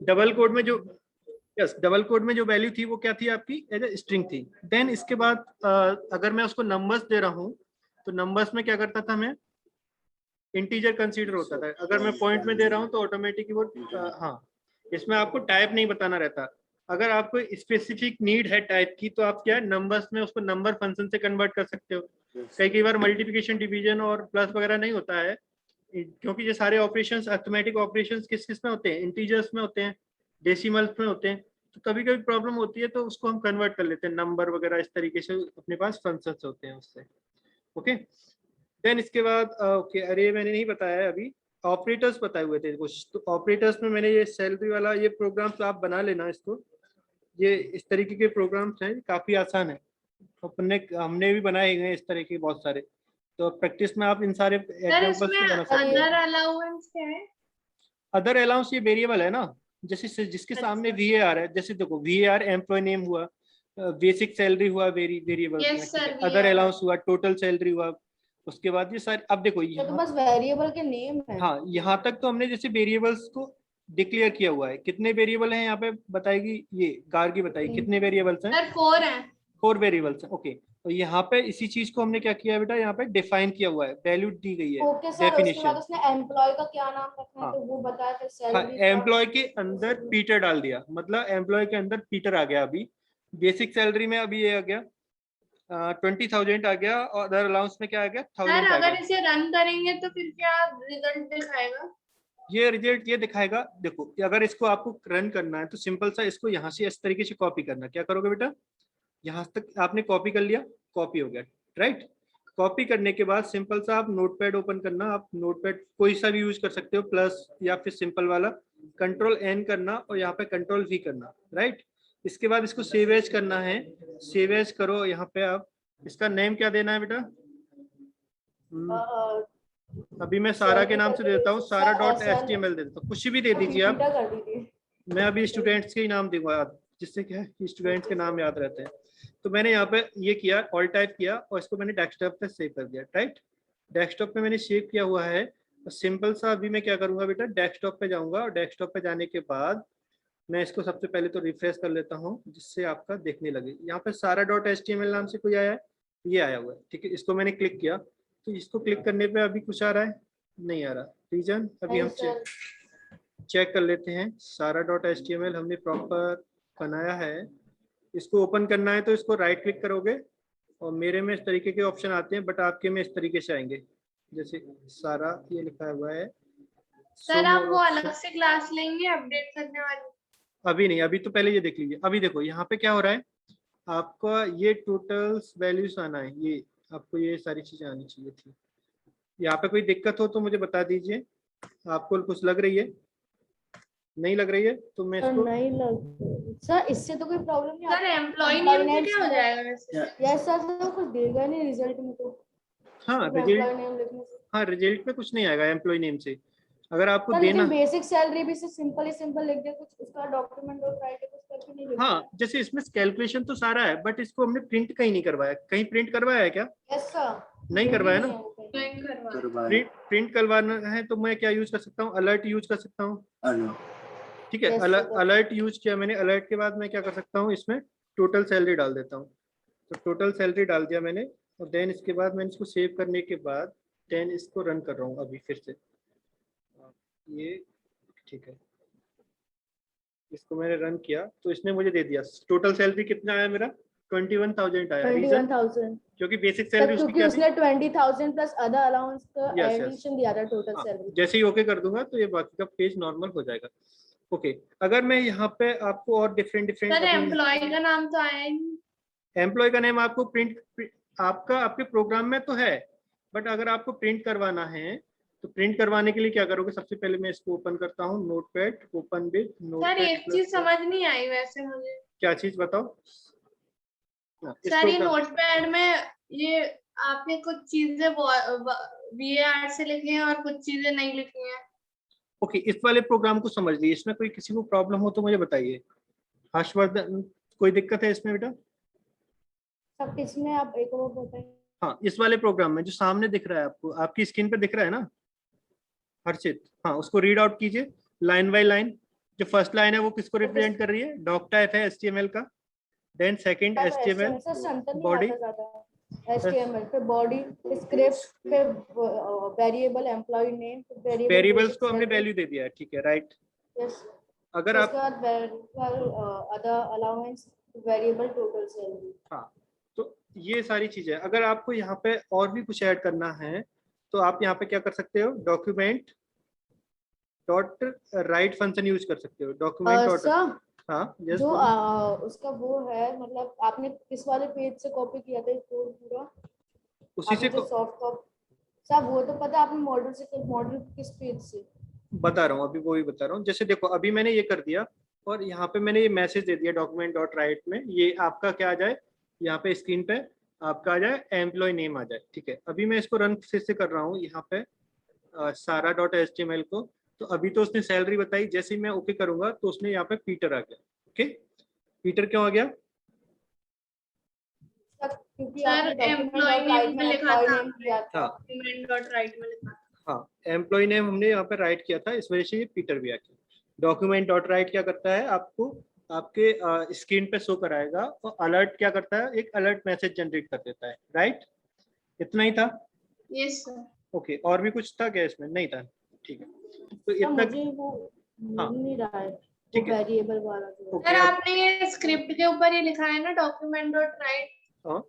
Double quote में जो double quote में जो वैल्यू थी वो क्या थी आपकी, एज ए स्ट्रिंग थी। देन इसके बाद अगर मैं उसको नंबर्स दे रहा हूँ तो नंबर्स में क्या करता था मैं, इंटीजर कंसीडर होता था। अगर मैं पॉइंट में दे रहा हूँ तो ऑटोमेटिकली वो हाँ, इसमें आपको टाइप नहीं बताना रहता। अगर आपको स्पेसिफिक नीड है टाइप की तो आप क्या है, नंबर्स में उसको नंबर फंक्शन से कन्वर्ट कर सकते हो। कई बार मल्टीप्लिकेशन, डिवीजन और प्लस वगैरह नहीं होता है, क्योंकि ये सारे ऑपरेशंस, अर्थमेटिक ऑपरेशंस किस किस में होते हैं, इंटीजर्स में होते हैं, डेसिमल्स में होते हैं। तो कभी कभी प्रॉब्लम होती है तो उसको हम कन्वर्ट कर लेते हैं नंबर वगैरह, इस तरीके से अपने पास फंक्शंस होते हैं उससे। ओके, देन इसके बाद ओके, अरे मैंने नहीं बताया है अभी, ऑपरेटर्स बताए हुए थे कुछ। तो ऑपरेटर्स में मैंने ये सैलरी वाला ये प्रोग्राम तो आप बना लेना इसको, ये इस तरीके के प्रोग्राम्स हैं, काफ़ी आसान है। हमने भी बनाए हुए हैं इस तरह के बहुत सारे। तो प्रैक्टिस में आप इन सारे एग्जांपल्स को बना सकते हैं। अदर अलाउंस क्या है? अदर अलाउंस ये वेरिएबल है ना, जैसे जिसके सामने VAR है, जैसे देखो VAR एम्प्लॉय नेम हुआ, बेसिक सैलरी हुआ वेरिएबल, अदर अलाउंस हुआ, टोटल सैलरी हुआ। उसके बाद ये सारे, अब देखो तो बस वेरिएबल के नेम है। हाँ, यहाँ तक तो हमने जैसे वेरिएबल्स को डिक्लेयर किया हुआ है। कितने वेरिएबल हैं यहाँ पे बताएगी, ये गार्गी बताएगी कितने वेरिएबल्स हैं। सर 4 हैं। 4 वेरिएबल्स हैं। ओके, तो यहाँ पे इसी चीज को हमने क्या किया है बेटा, यहाँ पे डिफाइन किया हुआ है, वैल्यू दी गई है। ओके सर, उसके बाद उसने एम्प्लॉय का क्या नाम रखना है तो वो बताया, फिर सैलरी एम्प्लॉय के अंदर पीटर डाल दिया, मतलब एम्प्लॉय के अंदर पीटर आ गया। अभी बेसिक सैलरी में अभी ये आ गया 20,000 आ गया, और अदर अलाउंस में क्या आ गया 1000 सर आ अगर गया। इसे रन करेंगे तो फिर क्या रिजल्ट दिखाएगा? ये रिजल्ट ये दिखाएगा, देखो अगर इसको आपको रन करना है तो सिंपल सा इसको यहाँ से इस तरीके से कॉपी करना। क्या करोगे बेटा, यहाँ तक आपने कॉपी कर लिया, कॉपी हो गया, राइट। कॉपी करने के बाद सिंपल सा आप नोटपैड ओपन करना। आप नोटपैड कोई सा भी यूज कर सकते हो, प्लस या फिर सिंपल वाला, Ctrl+N करना और यहाँ पे Ctrl+V करना, राइट। इसके बाद इसको सेव एज करना है, सेव एज करो। यहाँ पे आप इसका नेम क्या देना है बेटा, अभी मैं सारा के नाम से देता हूँ, sara.html दे देता हूँ, कुछ भी दे दीजिए आप। मैं अभी स्टूडेंट्स के ही नाम दूंगा, जिससे क्या है स्टूडेंट्स के नाम याद रहते हैं। तो मैंने यहाँ पे ये किया, ऑल टाइप किया और इसको मैंने डेस्कटॉप पे सेव कर दिया, राइट। डेस्कटॉप पे मैंने सेव किया हुआ है। तो सिंपल सा अभी मैं क्या करूँगा बेटा, डेस्कटॉप पे जाऊँगा और डेस्कटॉप पे जाने के बाद मैं इसको सबसे पहले तो रिफ्रेश कर लेता हूँ, जिससे आपका देखने लगे। यहाँ पे sara.html नाम से कोई आया है, ये आया हुआ है, ठीक है। इसको मैंने क्लिक किया, तो इसको क्लिक करने पे अभी कुछ आ रहा है, नहीं आ रहा रीजन। अभी हम चेक कर लेते हैं। sara.html हमने प्रॉपर बनाया है। इसको ओपन करना है तो इसको राइट क्लिक करोगे और मेरे में इस तरीके के ऑप्शन आते हैं, बट आपके में इस तरीके से आएंगे, जैसे सारा ये लिखा हुआ है। सर आप वो अलग से क्लास लेंगे अपडेट करने वाली? अभी नहीं, अभी तो पहले ये देख लीजिए। अभी देखो यहाँ पे क्या हो रहा है, आपका ये टोटल्स वैल्यूज आना है, ये आपको ये सारी चीजें आनी चाहिए थी। यहाँ पे कोई दिक्कत हो तो मुझे बता दीजिए। आपको कुछ लग रही है, नहीं लग रही है तो मैं इसको नहीं लग सर, इससे तो कोई प्रॉब्लम नहीं। सर एम्प्लॉय नेम से क्या हो जाएगा वैसे? यस सर, तो कुछ देगा नहीं रिजल्ट में तो। हाँ रिजल्ट में कुछ नहीं आएगा एम्प्लॉय नेम से। अगर आपको देना बेसिक सैलरी भी से सिंपल लिख दे, कुछ उसका डॉक्यूमेंट और राइट कुछ करके नहीं लिखा। हाँ, जैसे इसमें कैलकुलेशन तो सारा है, बट इसको हमने प्रिंट कहीं नहीं करवाया। कहीं प्रिंट करवाया है क्या? यस सर, नहीं करवाया ना। प्रिंट करवाना है तो मैं क्या यूज कर सकता हूँ, अलर्ट यूज कर सकता हूँ, ठीक है। अलर्ट यूज किया मैंने। अलर्ट के बाद मैं क्या कर सकता हूँ, इसमें टोटल सैलरी डाल देता हूँ। तो टोटल सैलरी डाल दिया मैंने, और देन इसके बाद मैंने इसको सेव करने के बाद देन इसको रन कर रहा हूँ अभी फिर से। ये ठीक है, इसको मैंने रन किया तो इसने मुझे दे दिया टोटल सैलरी कितना आया मेरा, 21,000 आया। 21,000 क्योंकि बेसिक सैलरी उसकी क्या थी, उसने 20,000 प्लस अदर अलाउंस का एडिशन दिया था टोटल सैलरी। जैसे ही ओके कर दूंगा तो ये बाकी का पेज नॉर्मल हो जाएगा। ओके, अगर मैं यहाँ पे आपको और डिफरेंट सर एम्प्लॉय का नाम तो आया ही नहीं। एम्प्लॉय का नेम आपको आपका आपके प्रोग्राम में तो है, बट अगर आपको प्रिंट करवाना है तो प्रिंट करवाने के लिए क्या करोगे, सबसे पहले मैं इसको ओपन करता हूँ, notepad open with notepad. Sir एक चीज समझ नहीं आई वैसे मुझे। क्या चीज बताओ सर ये नोटपैड में ये आपने कुछ चीजें VAR से लिखी हैं और कुछ चीजें नहीं लिखी हैं। ओके, इस वाले प्रोग्राम को समझ लीजिए। इसमें कोई किसी को प्रॉब्लम हो तो मुझे बताइए। हर्षवर्धन, कोई दिक्कत है इसमें बेटा? सब इसमें आप एक और बताइए। हाँ, इस वाले प्रोग्राम में जो सामने दिख रहा है आपको, आपकी स्क्रीन पे दिख रहा है ना हर्षित, हाँ उसको रीड आउट कीजिए लाइन बाय लाइन। जो फर्स्ट लाइन है वो किसको रिप्रेजेंट कर रही है? डॉक टाइप है HTML का, then second HTML body, HTML पे बॉडी, स्क्रिप्ट पे वेरिएबल एम्प्लॉय नेम, वेरिएबल्स को हमने वैल्यू दे दिया है, ठीक है, राइट। यस, अगर आप other allowance variable total salary. हाँ, तो ये सारी चीजें, अगर आपको यहाँ पे और भी कुछ ऐड करना है तो आप यहाँ पे क्या कर सकते हो, document dot right function use कर सकते हो। डॉक्यूमेंट डॉट, हाँ यस, जो उसका वो है, मतलब आपने किस वाले पेज से कॉपी किया था कोड पूरा? उसी से सॉफ्ट कॉपी सब वो तो पता है, आपने मॉडल से, मॉडल किस पेज से बता रहा हूँ, अभी वो ही बता रहा हूँ। जैसे देखो अभी मैंने ये कर दिया और यहाँ पे मैंने ये मैसेज दे दिया डॉक्यूमेंट डॉट राइट में, ये आपका क्या आ जाए यहाँ पे स्क्रीन पे आपका आ जाए एम्प्लॉय नेम आ जाए, ठीक है। अभी मैं इसको रन फिर से कर रहा हूँ यहाँ पे सारा डॉट HTML को, तो अभी तो उसने सैलरी बताई, जैसे ही मैं ओके करूंगा तो उसने यहाँ पे पीटर आ गया। ओके, पीटर क्यों आ गया? क्योंकि सर एम्प्लॉय नेम में लिखा था, डॉक्यूमेंट डॉट राइट में लिखा था। हाँ, एम्प्लॉय नेम हमने यहाँ पे राइट किया था, इस वजह से ये पीटर भी आ गया। डॉक्यूमेंट डॉट राइट क्या करता है, आपको आपके स्क्रीन पे शो कराएगा और अलर्ट क्या करता है, एक अलर्ट मैसेज जनरेट कर देता है, राइट। इतना ही था? Yes sir. ओके, और भी कुछ था क्या इसमें? नहीं था, ठीक है, तो इतना मुझे वो मिल नहीं रहा है, ठीक है, वेरिएबल वाला जो सर आपने ये स्क्रिप्ट के ऊपर ये लिखा है ना डॉक्यूमेंट डॉट राइट,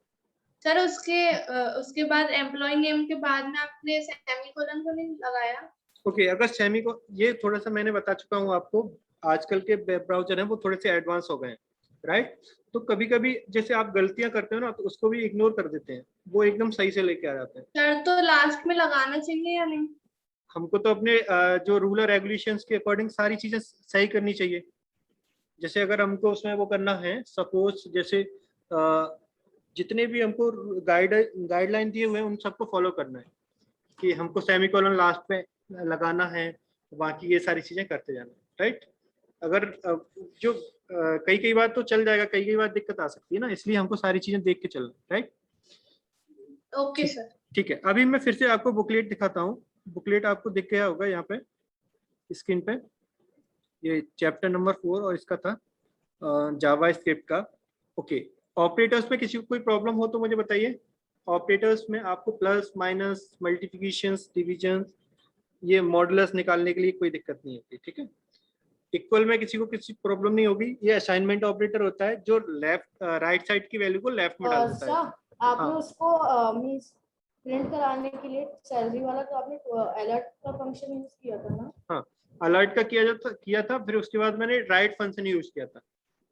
सर उसके बाद एम्प्लॉय नेम के बाद में आपने सेमीकोलन तो नहीं लगाया? ओके, अगर सेमी को, ये थोड़ा सा मैंने बता चुका हूँ आपको, आजकल के वेब ब्राउजर हैं वो थोड़े से एडवांस हो गए हैं, राइट। तो कभी कभी जैसे आप गलतियां करते हो ना तो उसको भी इग्नोर कर देते हैं, वो एकदम सही से लेके आ जाते हैं। सर तो लास्ट में लगाना चाहिए या नहीं? हमको तो अपने जो रूल और रेगुलेशंस के अकॉर्डिंग सारी चीजें सही करनी चाहिए। जैसे अगर हमको उसमें वो करना है, सपोज जैसे जितने भी हमको गाइडलाइन दिए हुए हैं उन सबको फॉलो करना है कि हमको सेमीकोलन लास्ट पे लगाना है, बाकी ये सारी चीजें करते जाना है, राइट। अगर जो कई कई बार तो चल जाएगा, कई कई बार दिक्कत आ सकती है ना, इसलिए हमको सारी चीजें देख के चलना, राइट। ओके सर, ठीक है, अभी मैं फिर से आपको बुकलेट दिखाता हूँ। बुकलेट आपको दिख गया होगा यहाँ पे स्क्रीन पे, ये चैप्टर नंबर 4 और इसका था जावा स्क्रिप्ट का। ओके, ऑपरेटर्स में किसी को कोई प्रॉब्लम हो तो मुझे बताइए। ऑपरेटर्स में आपको प्लस माइनस मल्टीप्लिकेशंस डिविजन ये मॉडुलस निकालने के लिए कोई दिक्कत नहीं होती, ठीक है। इक्वल में किसी को किसी प्रॉब्लम नहीं होगी, ये असाइनमेंट ऑपरेटर होता है जो लेफ्ट राइट साइड की वैल्यू को लेफ्ट में डाल देता है। आपने उसको मींस प्रिंट कराने के लिए सैलरी वाला तो आपने अलर्ट का फंक्शन यूज किया था ना? हाँ, अलर्ट का किया था, फिर उसके बाद मैंने राइट फंक्शन यूज किया था।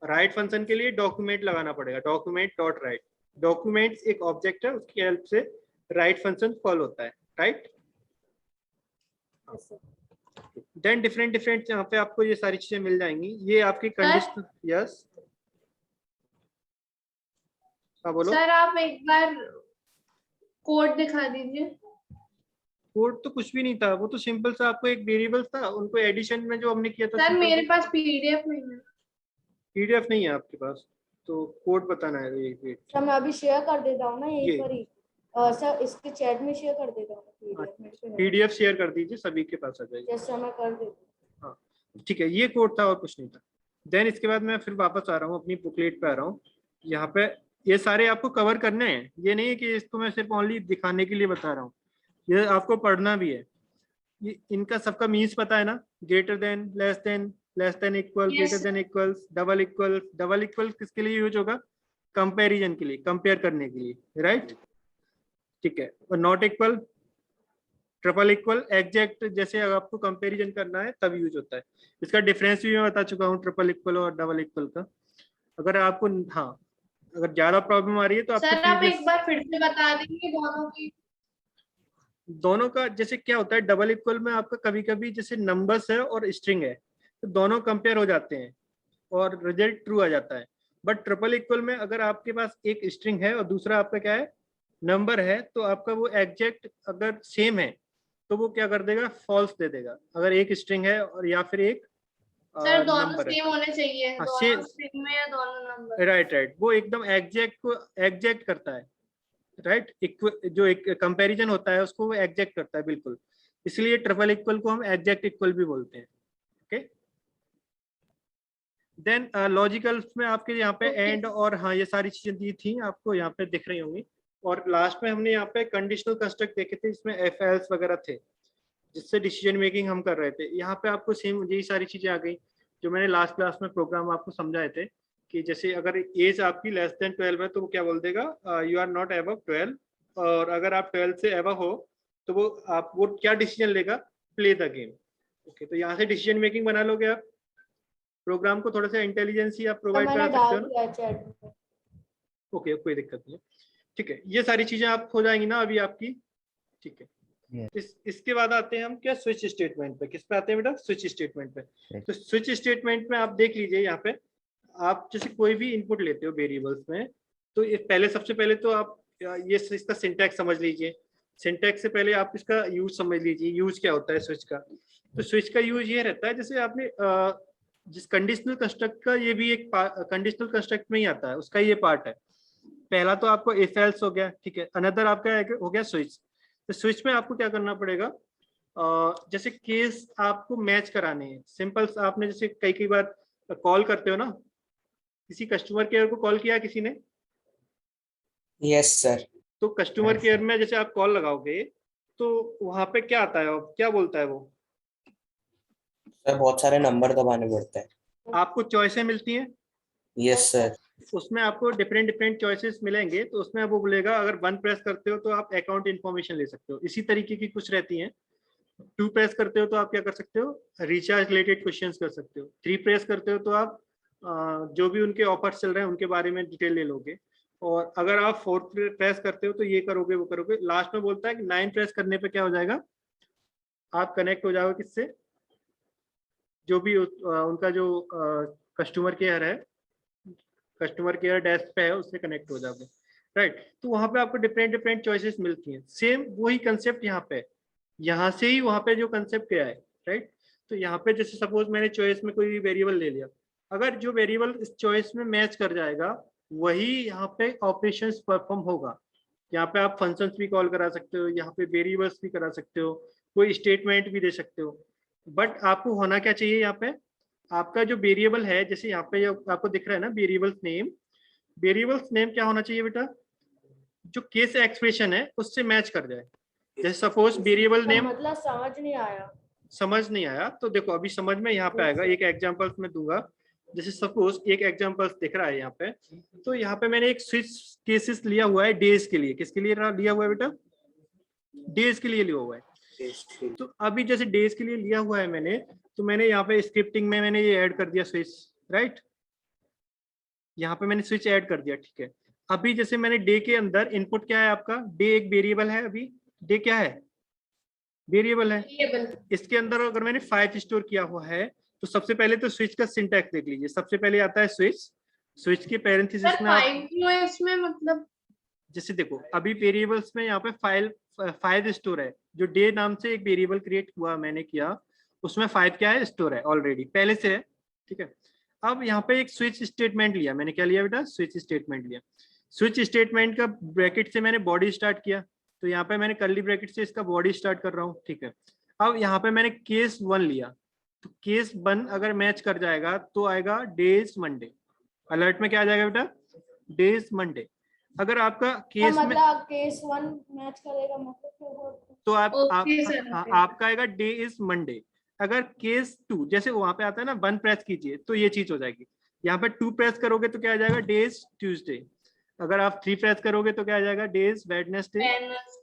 राइट फंक्शन के लिए डॉक्यूमेंट लगाना पड़ेगा, डॉक्यूमेंट डॉट राइट। डॉक्यूमेंट एक ऑब्जेक्ट है, उसकी हेल्प से राइट फंक्शन कॉल होता है, राइट। देन डिफरेंट यहाँ पे आपको ये सारी चीजें मिल जाएंगी, ये आपकी कंडीशन। यस, हाँ बोलो सर। आप एक बार कोड दिखा दीजिए। कोड तो कुछ भी नहीं था, वो तो सिंपल सा आपको एक वेरिएबल था, उनको एडिशन में जो हमने किया था। सर मेरे पास पीडीएफ नहीं है। पीडीएफ नहीं है आपके पास तो कोड बताना है। एक मिनट सर मैं अभी शेयर कर देता हूँ ना यहीं पर ही, सर इसके चैट में शेयर कर देता हूँ। पीडीएफ शेयर कर दीजिए, सभी के पास आ जाएगी। यस सर, मैं कर देता हूँ। हाँ ठीक है, ये कोड था और कुछ नहीं था। देन इसके बाद मैं फिर वापस आ रहा हूँ, अपनी बुकलेट पे आ रहा हूँ। यहाँ पे ये सारे आपको कवर करने हैं, ये नहीं है कि इसको मैं सिर्फ ओनली दिखाने के लिए बता रहा हूँ, ये आपको पढ़ना भी है। ये इनका सबका मीन्स पता है ना, greater than, less than equal, greater than equals, double equal. Double equal किसके लिए यूज होगा? कंपैरिजन के लिए, कंपेयर करने के लिए, राइट। ठीक है, और not equal, triple equal, exact, जैसे अगर आपको कंपैरिजन करना है तब यूज होता है। इसका डिफरेंस भी मैं बता चुका हूँ ट्रिपल इक्वल और डबल इक्वल का। अगर आपको हाँ अगर ज्यादा प्रॉब्लम आ रही है तो सर आप एक बार फिर से बता देंगे दोनों का जैसे क्या होता है। डबल इक्वल में आपका कभी कभी जैसे नंबर्स है और स्ट्रिंग है तो दोनों कंपेयर हो जाते हैं और रिजल्ट ट्रू आ जाता है। बट ट्रिपल इक्वल में अगर आपके पास एक स्ट्रिंग है और दूसरा आपका क्या है, नंबर है, तो आपका वो एग्जैक्ट अगर सेम है तो वो क्या कर देगा, फॉल्स दे देगा। अगर एक स्ट्रिंग है और या फिर एक सर दोनों नंबर सेम होने चाहिए, हाँ, दोनों स्ट्रिंग में या दोनों नंबर। राइट, वो एकदम एग्जैक्ट को एग्जैक्ट करता है, राइट। जो एक कंपैरिजन होता है उसको वो एग्जैक्ट करता है बिल्कुल, इसलिए ट्रिपल इक्वल को हम एग्जैक्ट इक्वल भी बोलते हैं। ओके, देन लॉजिकल में आपके यहाँ पे Okay. एंड और हाँ ये सारी चीजें दी थी आपको यहाँ पे दिख रही होंगी। और लास्ट में हमने यहाँ पे कंडीशनल कंस्ट्रक्ट देखे थे, इसमें एफ एल्स वगैरह थे जिससे डिसीजन मेकिंग हम कर रहे थे। यहाँ पे आपको सेम यही सारी चीजें आ गई जो मैंने लास्ट क्लास में प्रोग्राम आपको समझाए थे कि जैसे अगर एज आपकी लेस देन 12 है तो वो क्या बोल देगा, यू आर नॉट एबव 12, और अगर आप 12 से एबव हो तो वो क्या डिसीजन लेगा, प्ले द गेम। ओके, तो यहाँ से डिसीजन मेकिंग बना लोगे आप। प्रोग्राम को थोड़ा सा इंटेलिजेंस आप प्रोवाइड करा सकते हो ना। चैट में। ओके, कोई दिक्कत नहीं है, ठीक है। ये सारी चीजें आप हो जाएंगी ना अभी आपकी, ठीक है। इसके बाद आते हैं हम क्या, स्विच स्टेटमेंट पे। किस पे आते हैं बेटा, स्विच स्टेटमेंट पे। तो स्विच स्टेटमेंट में आप देख लीजिए, यहाँ पे आप जैसे कोई भी इनपुट लेते हो वेरिएबल्स में, तो पहले सबसे पहले तो आप ये इसका सिंटैक्स समझ लीजिए। सिंटैक्स से पहले आप इसका यूज समझ लीजिए, यूज क्या होता है स्विच का। तो स्विच का यूज ये रहता है, जैसे आपने जिस कंडीशनल कंस्ट्रक्ट का, ये भी एक कंडीशनल कंस्ट्रक्ट में ही आता है, उसका ये पार्ट है। पहला तो आपको इफ एल्स हो गया, ठीक है। अनदर आपका हो गया स्विच। तो स्विच में आपको क्या करना पड़ेगा, जैसे केस आपको मैच कराने हैं। सिंपल, आपने जैसे कई बार कॉल करते हो ना, किसी कस्टमर केयर को कॉल किया किसी ने? Yes sir. तो कस्टमर केयर में जैसे आप कॉल लगाओगे तो वहां पे क्या आता है, क्या बोलता है वो? सर बहुत सारे नंबर दबाने पड़ते हैं। आपको चॉइसें मिलती हैं। Yes sir. उसमें आपको डिफरेंट चॉइसेस मिलेंगे, तो उसमें वो बोलेगा अगर 1 प्रेस करते हो तो आप अकाउंट इन्फॉर्मेशन ले सकते हो, इसी तरीके की कुछ रहती हैं। 2 प्रेस करते हो तो आप क्या कर सकते हो, रिचार्ज रिलेटेड क्वेश्चंस कर सकते हो। 3 प्रेस करते हो तो आप जो भी उनके ऑफर्स चल रहे हैं उनके बारे में डिटेल ले लोगे। और अगर आप 4 प्रेस करते हो तो ये करोगे वो करोगे। लास्ट में बोलता है कि 9 प्रेस करने पे क्या हो जाएगा, आप कनेक्ट हो जाओगे किससे, जो भी उनका जो कस्टमर केयर है, कस्टमर केयर डेस्क पे है, उससे कनेक्ट हो जाओगे, राइट। तो वहां पे आपको डिफरेंट चॉइसेस मिलती हैं। सेम वही कंसेप्ट यहाँ पे, यहाँ से ही वहां पे जो कंसेप्ट क्या है, राइट। तो यहाँ पे जैसे सपोज मैंने चॉइस में कोई भी वेरिएबल ले लिया, अगर जो वेरिएबल इस चॉइस में मैच कर जाएगा वही यहाँ पे ऑपरेशंस परफॉर्म होगा। यहाँ पे आप फंक्शंस भी कॉल करा सकते हो, यहाँ पे वेरिएबल्स भी करा सकते हो, कोई स्टेटमेंट भी दे सकते हो। बट आपको होना क्या चाहिए, यहाँ पे आपका जो वेरिएबल है, जैसे यहाँ पे आपको दिख रहा है ना वेरिएबल्स नेम, वेरिएबल्स नेम क्या होना चाहिए बेटा, जो केस एक्सप्रेशन है उससे मैच कर जाए। जैसे सपोज वेरिएबल नेम, मतलब समझ नहीं आया तो देखो अभी समझ में यहाँ पे आएगा। एक एग्जांपल मैं दूंगा, जैसे सपोज एक एग्जांपल दिख रहा है यहाँ पे, तो यहाँ पे मैंने एक स्विच केसेस लिया हुआ है डेज के लिए। किसके लिए लिया हुआ है बेटा, डेज के लिए लिया हुआ है। तो अभी जैसे डेज के लिए लिया हुआ है मैंने, तो मैंने यहाँ पे स्क्रिप्टिंग में मैंने ये ऐड कर दिया स्विच, राइट। यहाँ पे मैंने स्विच ऐड कर दिया, ठीक है। अभी जैसे मैंने डे के अंदर इनपुट क्या है आपका, डे एक वेरिएबल है, अभी डे क्या है, वेरिएबल है। इसके अंदर अगर मैंने 5 स्टोर किया हुआ है, तो सबसे पहले तो स्विच का सिंटैक्स देख लीजिए। सबसे पहले आता है स्विच, स्विच के पैरेंथेसिस में इसमें मतलब जैसे देखो अभी वेरिएबल्स में यहाँ पे 5 स्टोर है। जो डे नाम से एक वेरिएबल क्रिएट हुआ मैंने किया, उसमें 5 क्या है, स्टोर है ऑलरेडी पहले से है, ठीक है। अब यहाँ पे एक स्विच स्टेटमेंट लिया मैंने, क्या लिया बेटा, स्विच स्टेटमेंट लिया। स्विच स्टेटमेंट का ब्रैकेट से मैंने बॉडी स्टार्ट किया, तो यहाँ पे मैंने कर्ली ब्रैकेट से इसका बॉडी स्टार्ट कर रहा हूँ, ठीक है। अब यहाँ पे मैंने केस 1 लिया, तो केस 1 अगर मैच कर जाएगा तो आएगा डेज मंडे। अलर्ट में क्या आ जाएगा बेटा, डेज मंडे। अगर आपका केस में मतलब केस 1 मैच करेगा मतलब तो आपका आएगा डे इज मंडे। अगर केस 2 जैसे वहां पे आता है ना 1 प्रेस कीजिए तो ये चीज हो जाएगी। यहाँ पे 2 प्रेस करोगे तो क्या आ जाएगा, डेज ट्यूसडे। अगर आप 3 प्रेस करोगे तो क्या आ जाएगा, डेज वेडनेसडे।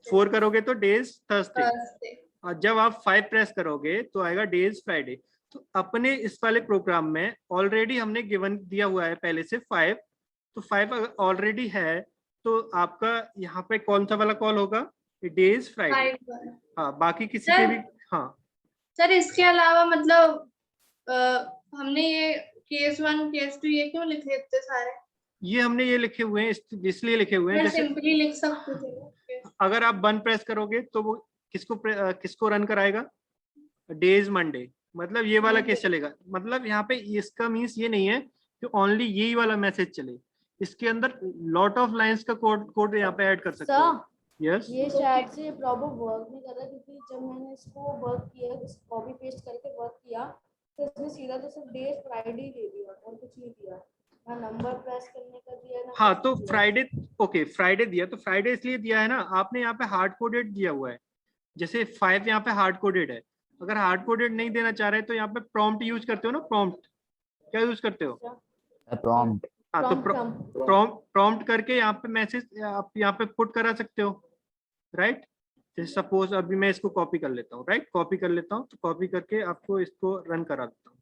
4 करोगे तो डेज थर्सडे। और जब आप 5 प्रेस करोगे तो आएगा डेज फ्राइडे। तो अपने इस वाले प्रोग्राम में ऑलरेडी हमने गिवन दिया हुआ है पहले से 5, तो 5 ऑलरेडी है, तो आपका यहाँ पे कौन सा वाला कॉल होगा, डेज फ्राइडे। हाँ, बाकी किसी के भी। हाँ सर, इसके अलावा मतलब हमने ये केस 1 केस 2 ये क्यों लिखे इतने सारे? ये हमने ये लिखे हुए हैं इसलिए लिखे हुए हैं, मैं जैसे सिंपली लिख सकती थी। अगर आप 1 प्रेस करोगे तो वो किसको रन कराएगा, डेज मंडे। मतलब ये वाला केस चलेगा। मतलब यहाँ पे इसका मीन्स ये नहीं है कि ओनली यही वाला मैसेज चले, इसके अंदर लॉट ऑफ लाइंस का कोड यहाँ पे ऐड कर सकते हो। यस, ये शायद से प्रॉपर वर्क नहीं कर रहा, क्योंकि जब मैंने इसको वर्क किया, कॉपी पेस्ट करके वर्क किया, तो इसने सीधा तो सिर्फ डेज फ्राइडे दे दिया। और कुछ नहीं दिया ना, नंबर प्रेस करने का दिया ना। हाँ तो फ्राइडे, ओके फ्राइडे दिया, तो फ्राइडे इसलिए दिया है ना, आपने यहाँ पे हार्ड कोडेड दिया हुआ है, जैसे 5 यहाँ पे हार्ड कोडेड है। अगर हार्ड कोडेड नहीं देना चाह रहे तो यहाँ पे प्रॉम्प्ट यूज करते हो ना, प्रॉम्प्ट क्या यूज करते हो? प्रॉम्प्ट। हाँ तो प्रॉम्प्ट करके यहाँ पे मैसेज आप यहाँ पे पुट करा सकते हो, राइट। जैसे सपोज अभी मैं इसको कॉपी कर लेता हूँ, राइट, कॉपी कर लेता हूँ, तो कॉपी करके आपको इसको रन करा देता हूँ।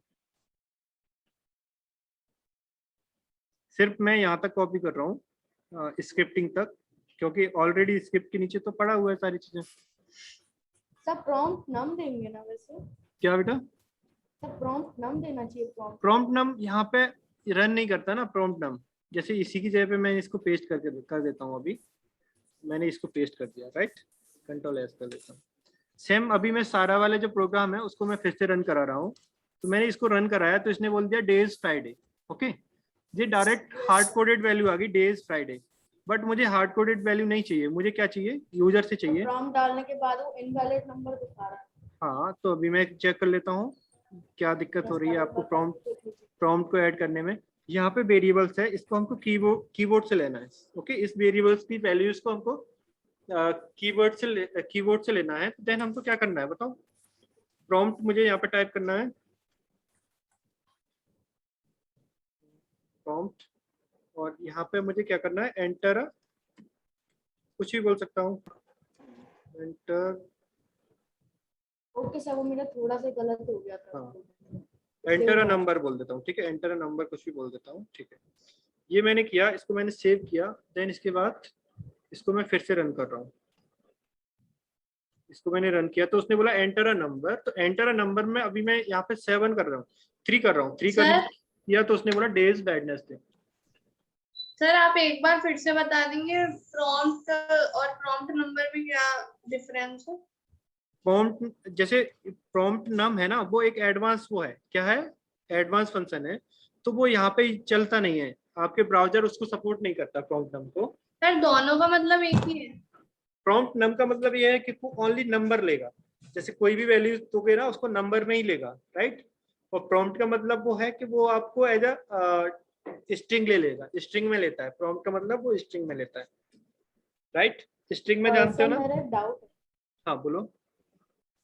सिर्फ मैं यहाँ तक कॉपी कर रहा हूँ स्क्रिप्टिंग तक, क्योंकि ऑलरेडी स्क्रिप्ट के नीचे तो पड़ा हुआ है सारी चीजें। सब प्रॉम्प्ट नम देंगे ना वैसे? क्या बेटा? सब प्रॉम्प्ट नम देना चाहिए। प्रॉम्प्ट नम यहाँ पे रन नहीं करता ना प्रॉम्प्ट नम, जैसे इसी की जगह पे मैं इसको पेस्ट करके कर देता हूँ। अभी मैंने इसको पेस्ट कर दिया, राइट, कंट्रोल एस कर देता हूँ। सेम अभी मैं सारा वाले जो प्रोग्राम है उसको मैं फिर से रन करा रहा हूँ, तो मैंने इसको रन कराया तो इसने बोल दिया डेज फ्राइडे, ओके। ये डायरेक्ट हार्ड कोडेड वैल्यू आ गई डेज फ्राइडे, बट मुझे हार्ड कोडेड वैल्यू नहीं चाहिए, मुझे क्या चाहिए, यूजर से चाहिए। प्रॉम्प्ट डालने के बाद वो इनवैलिड नंबर दिखा रहा है। हाँ तो अभी मैं चेक कर लेता हूँ क्या दिक्कत हो रही है आपको प्रॉम्प्ट को ऐड करने में। यहाँ पे वेरिएबल्स है, इसको हमको कीबोर्ड से लेना है, ओके। इस वेरिएबल्स की वैल्यूज को हमको कीबोर्ड से लेना है। तो देन हमको क्या करना है बताओ? प्रॉम्प्ट मुझे यहाँ पे टाइप करना है प्रॉम्प्ट, और यहाँ पे मुझे क्या करना है, एंटर, कुछ भी बोल सकता हूँ, एंटर। ओके सर, वो मेरा थोड़ा सा गलत हो गया था। हाँ, एंटर अ नंबर बोल देता हूँ, ठीक है, एंटर अ नंबर कुछ भी बोल देता हूँ, ठीक है। ये मैंने किया, इसको मैंने सेव किया, देन इसके बाद इसको मैं फिर से रन कर रहा हूँ। इसको मैंने रन किया तो उसने बोला एंटर अ नंबर, तो एंटर अ नंबर में अभी मैं यहाँ पे 7 कर रहा हूँ, 3 कर रहा हूँ, 3 कर किया तो उसने बोला डेज वेडनेसडे। सर आप एक बार फिर से बता देंगे प्रॉम्प्ट और प्रॉम्प्ट नंबर में क्या डिफरेंस है? प्रॉम्प्ट, जैसे प्रॉम्प्ट नम है ना, वो एक एडवांस, वो है क्या है, एडवांस फंक्शन है, तो वो यहाँ पे चलता नहीं है, आपके ब्राउजर उसको सपोर्ट नहीं करता प्रॉम्प्ट नम को। सर दोनों का मतलब एक ही है? प्रॉम्प्ट नम का मतलब ये है कि वो ओनली नंबर लेगा, जैसे कोई भी वैल्यू दोगे ना उसको नंबर में ही लेगा, राइट। और प्रॉम्प्ट का मतलब वो है कि वो आपको एज अ स्ट्रिंग ले लेगा, स्ट्रिंग में लेता है, प्रॉम्प्ट का मतलब वो स्ट्रिंग में लेता है, राइट। स्ट्रिंग में जानते हो ना? मेरा डाउट है। हाँ बोलो।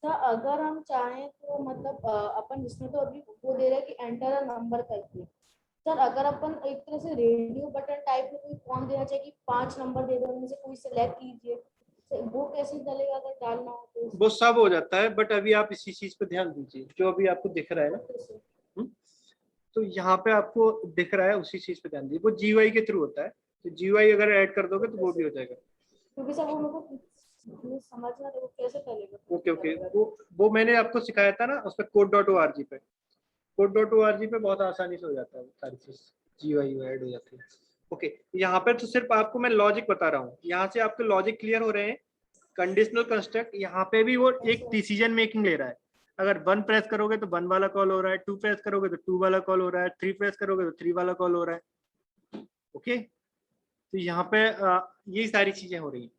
तो अगर हम चाहें तो मतलब अपन जिसमें तो अभी वो दे रहे हैं कि एंटर अ नंबर करके, सर अगर अपन एक तरह से रेडियो बटन टाइप में कोई फॉर्म देना चाहिए कि 5 नंबर दे दो, उनमें से कोई सिलेक्ट कीजिए, तो वो कैसे चलेगा अगर डालना हो तो? वो सब हो जाता है, बट अभी आप इसी चीज पे ध्यान दीजिए जो अभी आपको दिख रहा है ना, तो यहाँ पे आपको दिख रहा है उसी चीज पे ध्यान दीजिए। वो जीयूआई के थ्रू होता है, तो जीयूआई अगर ऐड कर दोगे तो वो भी हो जाएगा। क्योंकि सर वो मेरे को समझना था वो कैसे चलेगा। ओके वो मैंने आपको सिखाया था ना उस पर code.org पे, code.org पे बहुत आसानी से हो जाता है सारी चीज, जीयूआई ऐड हो जाती है। ओके, यहाँ पे तो सिर्फ आपको मैं लॉजिक बता रहा हूँ, यहाँ से आपके लॉजिक क्लियर हो रहे हैं। कंडीशनल कंस्ट्रक्ट, यहाँ पे भी वो एक डिसीजन मेकिंग ले रहा है, अगर 1 प्रेस करोगे तो 1 वाला कॉल हो रहा है, 2 प्रेस करोगे तो 2 वाला कॉल हो रहा है, 3 प्रेस करोगे तो 3 वाला कॉल हो रहा है, ओके। तो यहाँ पे यही सारी चीजें हो रही हैं।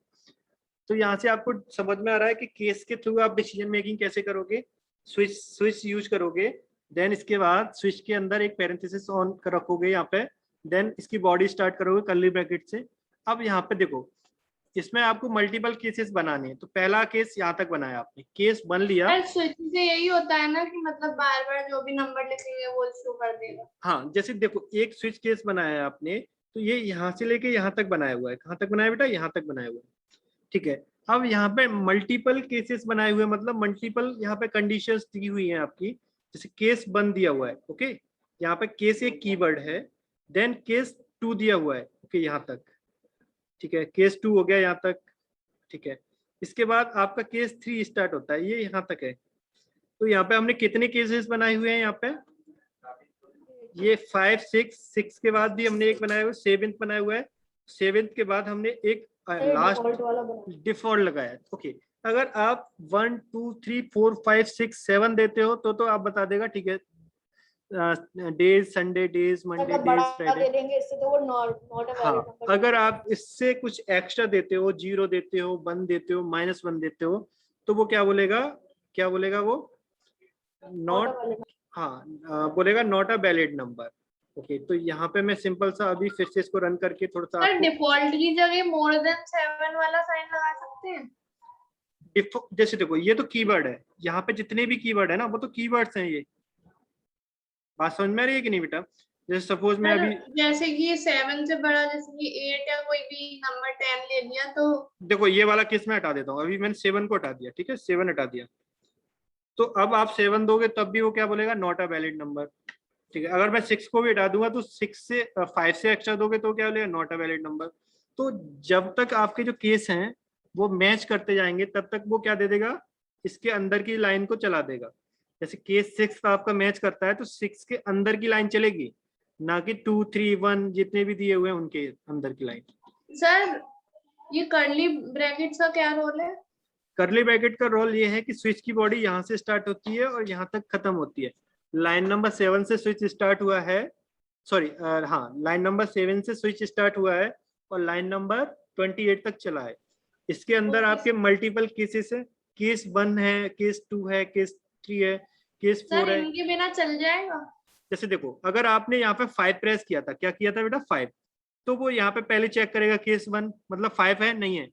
तो यहाँ से आपको समझ में आ रहा है कि केस के थ्रू आप डिसीजन मेकिंग कैसे करोगे, स्विच यूज करोगे, देन इसके बाद स्विच के अंदर एक पैरेंथेसिस ऑन कर रखोगे यहाँ पे, देन इसकी बॉडी स्टार्ट करोगे कर्ली ब्रैकेट से। अब यहाँ पे देखो, इसमें आपको मल्टीपल केसेस बनाने हैं, तो पहला केस यहाँ तक बनाया आपने, केस बन लिया। स्विच से यही होता है ना कि मतलब बार बार जो भी नंबर लिखेंगे वो शो कर देगा। हाँ, जैसे देखो एक स्विच केस बनाया है आपने, तो ये यहाँ से लेके यहाँ तक बनाया हुआ है, कहाँ तक बनाया बेटा, यहाँ तक बनाया हुआ है, ठीक है। अब यहाँ पे मल्टीपल केसेस बनाए हुए, मतलब मल्टीपल यहाँ पे कंडीशंस दी हुई हैं आपकी, जैसे केस 1 दिया हुआ है, ओके, यहाँ पे केस एक कीवर्ड है, देन केस 2 दिया हुआ है, ओके यहाँ तक, ठीक है, केस 2 हो गया यहाँ तक, ठीक है। इसके बाद आपका केस 3 स्टार्ट होता है, ये यहाँ तक है। तो यहाँ पे हमने कितने केसेस बनाए हुए हैं, यहाँ पे ये 5 6 के बाद भी हमने एक बनाया हुआ है, 7th बनाया हुआ है, 7th के बाद हमने एक लास्ट डिफॉल्ट लगाया, ओके। अगर आप 1 2 3 4 5 6 7 देते हो तो आप बता देगा, ठीक है, days, Sunday days, Monday days, Friday. हाँ, अगर आप इससे कुछ एक्स्ट्रा देते हो, 0 देते हो, 1 देते हो, -1 देते हो, तो वो क्या बोलेगा, वो नॉट, हाँ बोलेगा not a valid number, okay, तो यहाँ पे मैं सिंपल सा अभी फिर से इसको रन करके थोड़ा सा सर आपको डिफॉल्ट की जगह मोर देन 7 वाला साइन लगा सकते हैं? जैसे देखो ये तो कीवर्ड है, यहाँ पे जितने भी कीवर्ड है ना वो तो कीवर्ड्स हैं। ये बात समझ में आ रही है कि नहीं बेटा? जैसे सपोज मैं सर अभी जैसे कि 7 से बड़ा, जैसे कि 8 या कोई भी नंबर 10 ले लिया तो देखो ये वाला केस मैं हटा देता हूँ, अभी मैंने 7 को हटा दिया, ठीक है 7 हटा दिया, तो अब आप 7 दोगे तब भी वो क्या बोलेगा, नॉट अ वैलिड नंबर। ठीक है, अगर मैं 6 को भी हटा दूंगा तो 5 से एक्स्ट्रा दोगे तो क्या बोलेगा, नॉट अ वैलिड नंबर। तो जब तक आपके जो केस हैं वो मैच करते जाएंगे तब तक वो क्या दे देगा, इसके अंदर की लाइन को चला देगा। जैसे केस 6 का आपका मैच करता है तो 6 के अंदर की लाइन चलेगी, ना कि 2 3 1 जितने भी दिए हुए हैं उनके अंदर की लाइन। सर ये कर्ली ब्रैकेट्स का क्या रोल है? करली ब्रैकेट का रोल ये है कि स्विच की बॉडी यहाँ से स्टार्ट होती है और यहाँ तक खत्म होती है। लाइन नंबर 7 से स्विच स्टार्ट हुआ है, सॉरी हाँ लाइन नंबर 7 से स्विच स्टार्ट हुआ है और लाइन नंबर 28 तक चला है। इसके अंदर ओके आपके मल्टीपल केसेस है, केस 1 है, केस 2 है, केस 3 है, केस 4 सर, है। इनके बिना चल जाएगा? जैसे देखो अगर आपने यहाँ पे 5 प्रेस किया था, क्या किया था बेटा 5, तो वो यहाँ पे पहले चेक करेगा केस 1 मतलब 5 है नहीं है,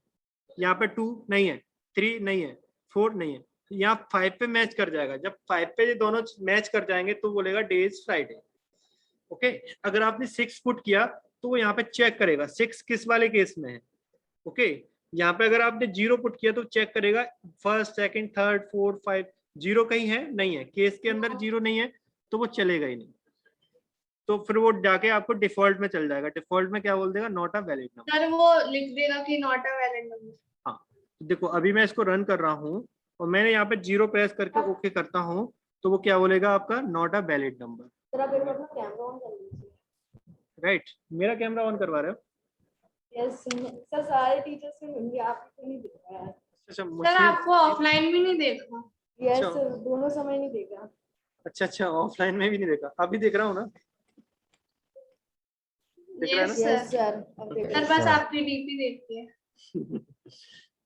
यहाँ पे 2 नहीं है, 3 नहीं है, 4 नहीं है, तो यहाँ 5 पे मैच कर जाएगा। जब 5 पे ये दोनों मैच कर जाएंगे तो बोलेगा डे इज फ्राइडे। ओके, अगर आपने 6 पुट किया तो वो यहाँ पे चेक करेगा 6 किस वाले केस में है। ओके, यहाँ पे अगर आपने 0 पुट किया तो चेक करेगा फर्स्ट सेकंड थर्ड फोर्थ 5, 0 कहीं है नहीं है, केस के अंदर 0 नहीं है तो वो चलेगा ही नहीं। तो फिर वो जाके आपको डिफॉल्ट में चल जाएगा, डिफॉल्ट में क्या बोल देगा, not a valid number. Sir वो लिख देगा कि नॉट अ वैलिड नंबर। हाँ, देखो अभी मैं इसको रन कर रहा हूँ और मैंने यहाँ पे 0 प्रेस करके ओके करता हूँ तो वो क्या बोलेगा, आपका not a valid number. Sir आप एक बार अपना कैमरा ऑन कर लीजिए। राइट, मेरा कैमरा ऑन करवा रहे हो? यस सर, सारे टीचर्स से मिलिए, आपको नहीं दिख रहा है। अच्छा सर मुझे, आपको ऑफलाइन भी नहीं देखा? यस अच्छा सर, दोनों समय नहीं देखा। अच्छा ऑफलाइन में भी नहीं देखा, अभी देख रहा हूँ ना, दिख रहा है यस ना? Yes sir. सर, अब देख सर रहे बस हैं। आपकी डीपी देखती है।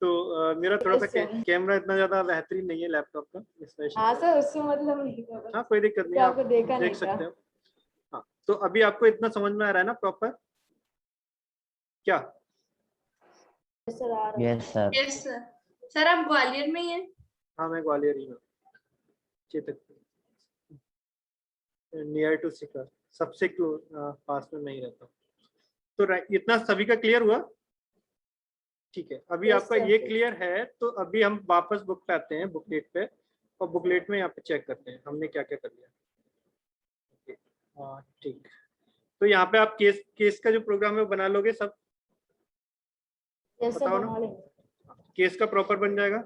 तो मेरा थोड़ा सा Yes, sir. कैमरा इतना ज्यादा बेहतरीन नहीं है लैपटॉप का, इस वजह से हाँ सर, उससे मतलब नहीं था बस, हाँ कोई दिक्कत नहीं क्योंकि है, आपको आप देखा देख नहीं सकते था। हो। हाँ, तो अभी आपको इतना समझ में आ रहा है ना प्रॉपर क्या? यस सर, आ रहा है। Yes sir. Yes sir. Sir आप ग्वालियर में ही हैं? हाँ मैं ग्वालियर ही हूँ, चेतक नियर टू शिखर, सबसे क्लोज पास में मैं ही रहता हूँ। तो इतना सभी का क्लियर हुआ? ठीक है, अभी Yes, आपका sir. ये क्लियर है तो अभी हम वापस बुक पे आते हैं, बुकलेट पे, और बुकलेट में यहाँ पे चेक करते हैं हमने क्या क्या कर लिया। ठीक, तो यहाँ पे आप केस केस का जो प्रोग्राम है वो बना लोगे सब, यस सर, बताओ ना? बना लेंगे। केस का प्रॉपर बन जाएगा,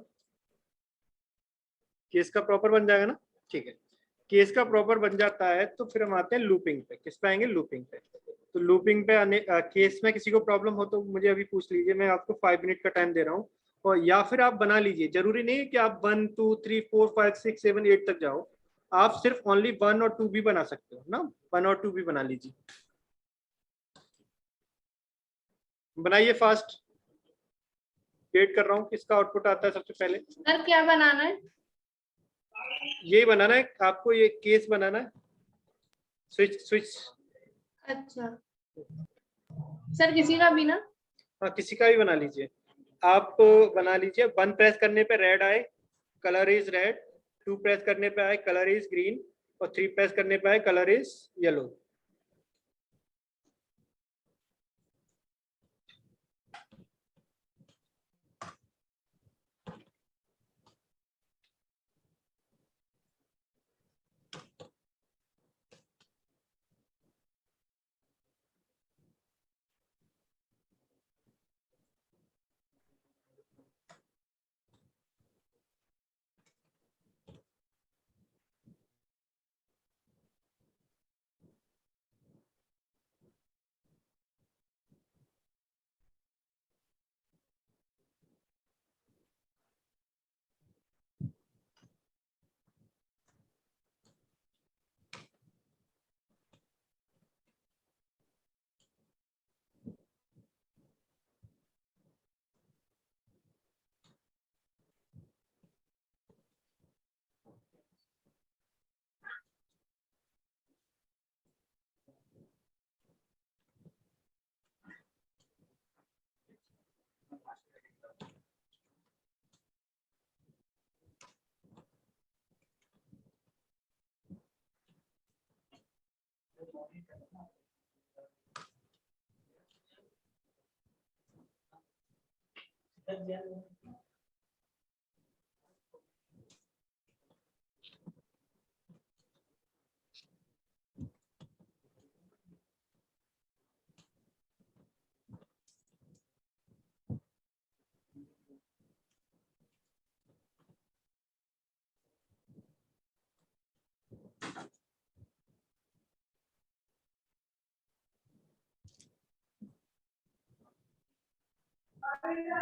केस का प्रॉपर बन जाएगा ना? ठीक है, केस का प्रॉपर बन जाता है तो फिर हम आते हैं लूपिंग पे। किस पे आएंगे? लूपिंग पे। तो लूपिंग पे आने केस में किसी को प्रॉब्लम हो तो मुझे अभी पूछ लीजिए, मैं आपको 5 मिनट का टाइम दे रहा हूँ, और या फिर आप बना लीजिए, जरूरी नहीं है कि आप 1 2 3 4 5 6 7 8 तक जाओ, आप सिर्फ ओनली 1 और 2 भी बना सकते हो ना, 1 और 2 भी बना लीजिए। बनाइए फास्ट, वेट कर रहा हूँ किसका आउटपुट आता है सबसे पहले। सर क्या बनाना है? यही बनाना है आपको, ये केस बनाना है, स्विच स्विच। अच्छा सर, किसी का भी ना? हाँ किसी का भी बना लीजिए, आप बना लीजिए। 1 प्रेस करने पे रेड आए, कलर इज रेड, 2 प्रेस करने पे आए, कलर इज ग्रीन, और 3 प्रेस करने पे आए, कलर इज येलो।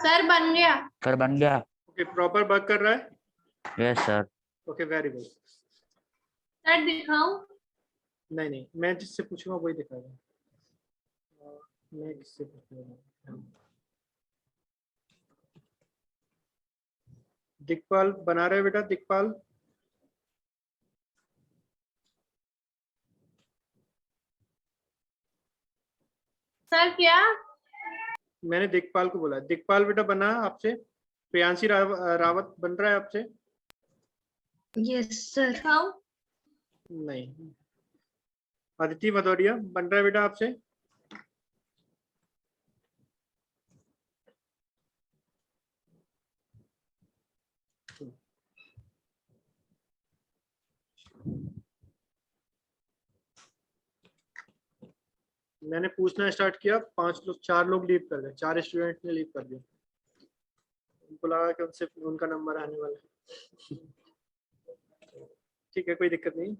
सर बन गया। सर बन गया। ओके, प्रॉपर वर्क कर रहा है। Yes sir. Okay, very good. Sir दिखाऊं? नहीं नहीं, मैं जिससे पूछूंगा वही दिखाएगा। मैं किससे पूछूंगा? दिक्पाल बना रहे बेटा? दिक्पाल, सर क्या? मैंने दिक्पाल को बोला। दिक्पाल बेटा बना आपसे? प्रियांशी रावत बन रहा है आपसे? Yes sir. दिखाऊं? नहीं। अदिति भदौरिया बन रहा है बेटा आपसे? मैंने पूछना स्टार्ट किया, 4 लोग लीव कर गए, 4 स्टूडेंट ने लीव कर दिया। उनको लगा कि उनसे उनका नंबर आने वाला है। ठीक है, कोई दिक्कत नहीं।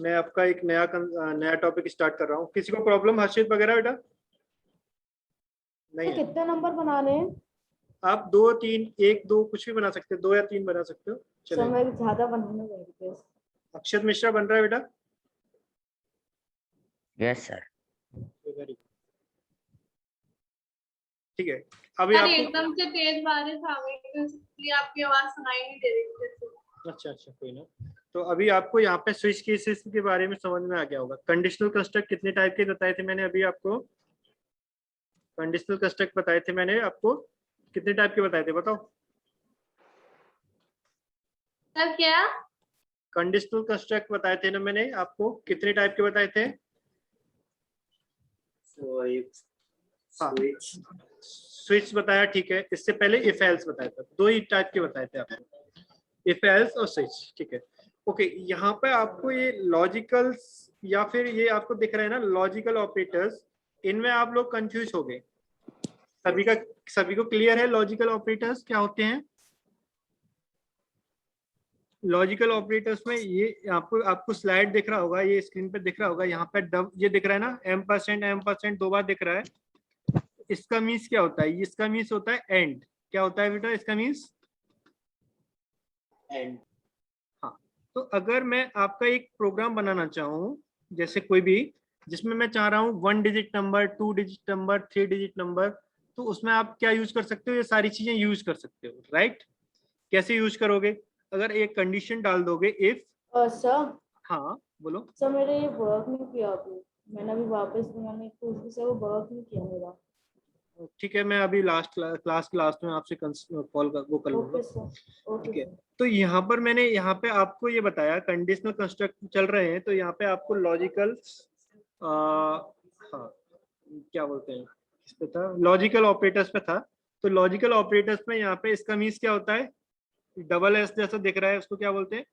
मैं आपका एक नया टॉपिक स्टार्ट कर रहा हूँ। किसी को प्रॉब्लम हर्षित वगैरह बेटा? नहीं है। कितने नंबर बनाने हैं? आप 2 3 1 2 कुछ भी बना सकते हो, 2 या 3 बना सकते हो, चलेगा। समय ज्यादा बनाने चाहिए। अक्षत मिश्रा बन रहा है बेटा? Yes sir. Very good. ठीक है, अभी सर आपको एकदम से तेज बारिश आ गई तो इसलिए आपकी आवाज सुनाई नहीं दे रही थी। अच्छा अच्छा, कोई ना। तो अभी आपको यहाँ पे स्विच केसेस के बारे में समझ में आ गया होगा। कंडीशनल कंस्ट्रक्ट कितने टाइप के बताए थे मैंने अभी आपको? कंडीशनल कंस्ट्रक्ट बताए थे मैंने आपको, कितने टाइप के बताए थे बताओ? सर क्या? कंडीशनल कंस्ट्रक्ट बताए थे ना मैंने आपको, कितने टाइप के बताए थे? स्विच बताया, ठीक है। इससे पहले इफ एल्स बताया था। 2 ही टाइप के बताए थे आपको, इफ एल्स और स्विच, ठीक है। ओके, यहाँ पे आपको ये लॉजिकल या फिर ये आपको दिख रहा है ना लॉजिकल ऑपरेटर्स, इनमें आप लोग कंफ्यूज हो गए। सभी को क्लियर है लॉजिकल ऑपरेटर्स क्या होते हैं? लॉजिकल ऑपरेटर्स में ये आपको स्लाइड दिख रहा होगा, ये स्क्रीन पे दिख रहा होगा। यहाँ पे ये दिख रहा है ना, m% 2 बार दिख रहा है। इसका मीन्स क्या होता है? इसका मीन्स होता है एंड। क्या होता है बेटा इसका मीन्स? एंड। हाँ, तो अगर मैं आपका एक प्रोग्राम बनाना चाहूँ, जैसे कोई भी, जिसमें मैं चाह रहा हूँ 1 digit number, 2 digit number, 3 digit number, तो उसमें आप क्या यूज कर सकते हो? ये सारी चीजें यूज कर सकते हो, राइट? कैसे यूज करोगे? अगर एक कंडीशन डाल दोगे इफ। सर। हाँ बोलो। सर मेरे ये वर्क नहीं किया अभी, मैंने अभी वापस मैंने कोशिश से वो वर्क नहीं किया मेरा। ठीक है, मैं अभी क्लास के लास्ट में आपसे कॉल वो कर लूंगा। Okay sir. ठीक है, ओके। तो यहाँ पर मैंने यहाँ पे आपको ये बताया कंडीशनल कंस्ट्रक्ट चल रहे हैं, तो यहाँ पे आपको लॉजिकल हाँ क्या बोलते हैं इस पे था, लॉजिकल ऑपरेटर्स पे था। तो लॉजिकल ऑपरेटर्स में यहाँ पे इसका मीन्स क्या होता है? डबल एस जैसा दिख रहा है, उसको क्या बोलते हैं?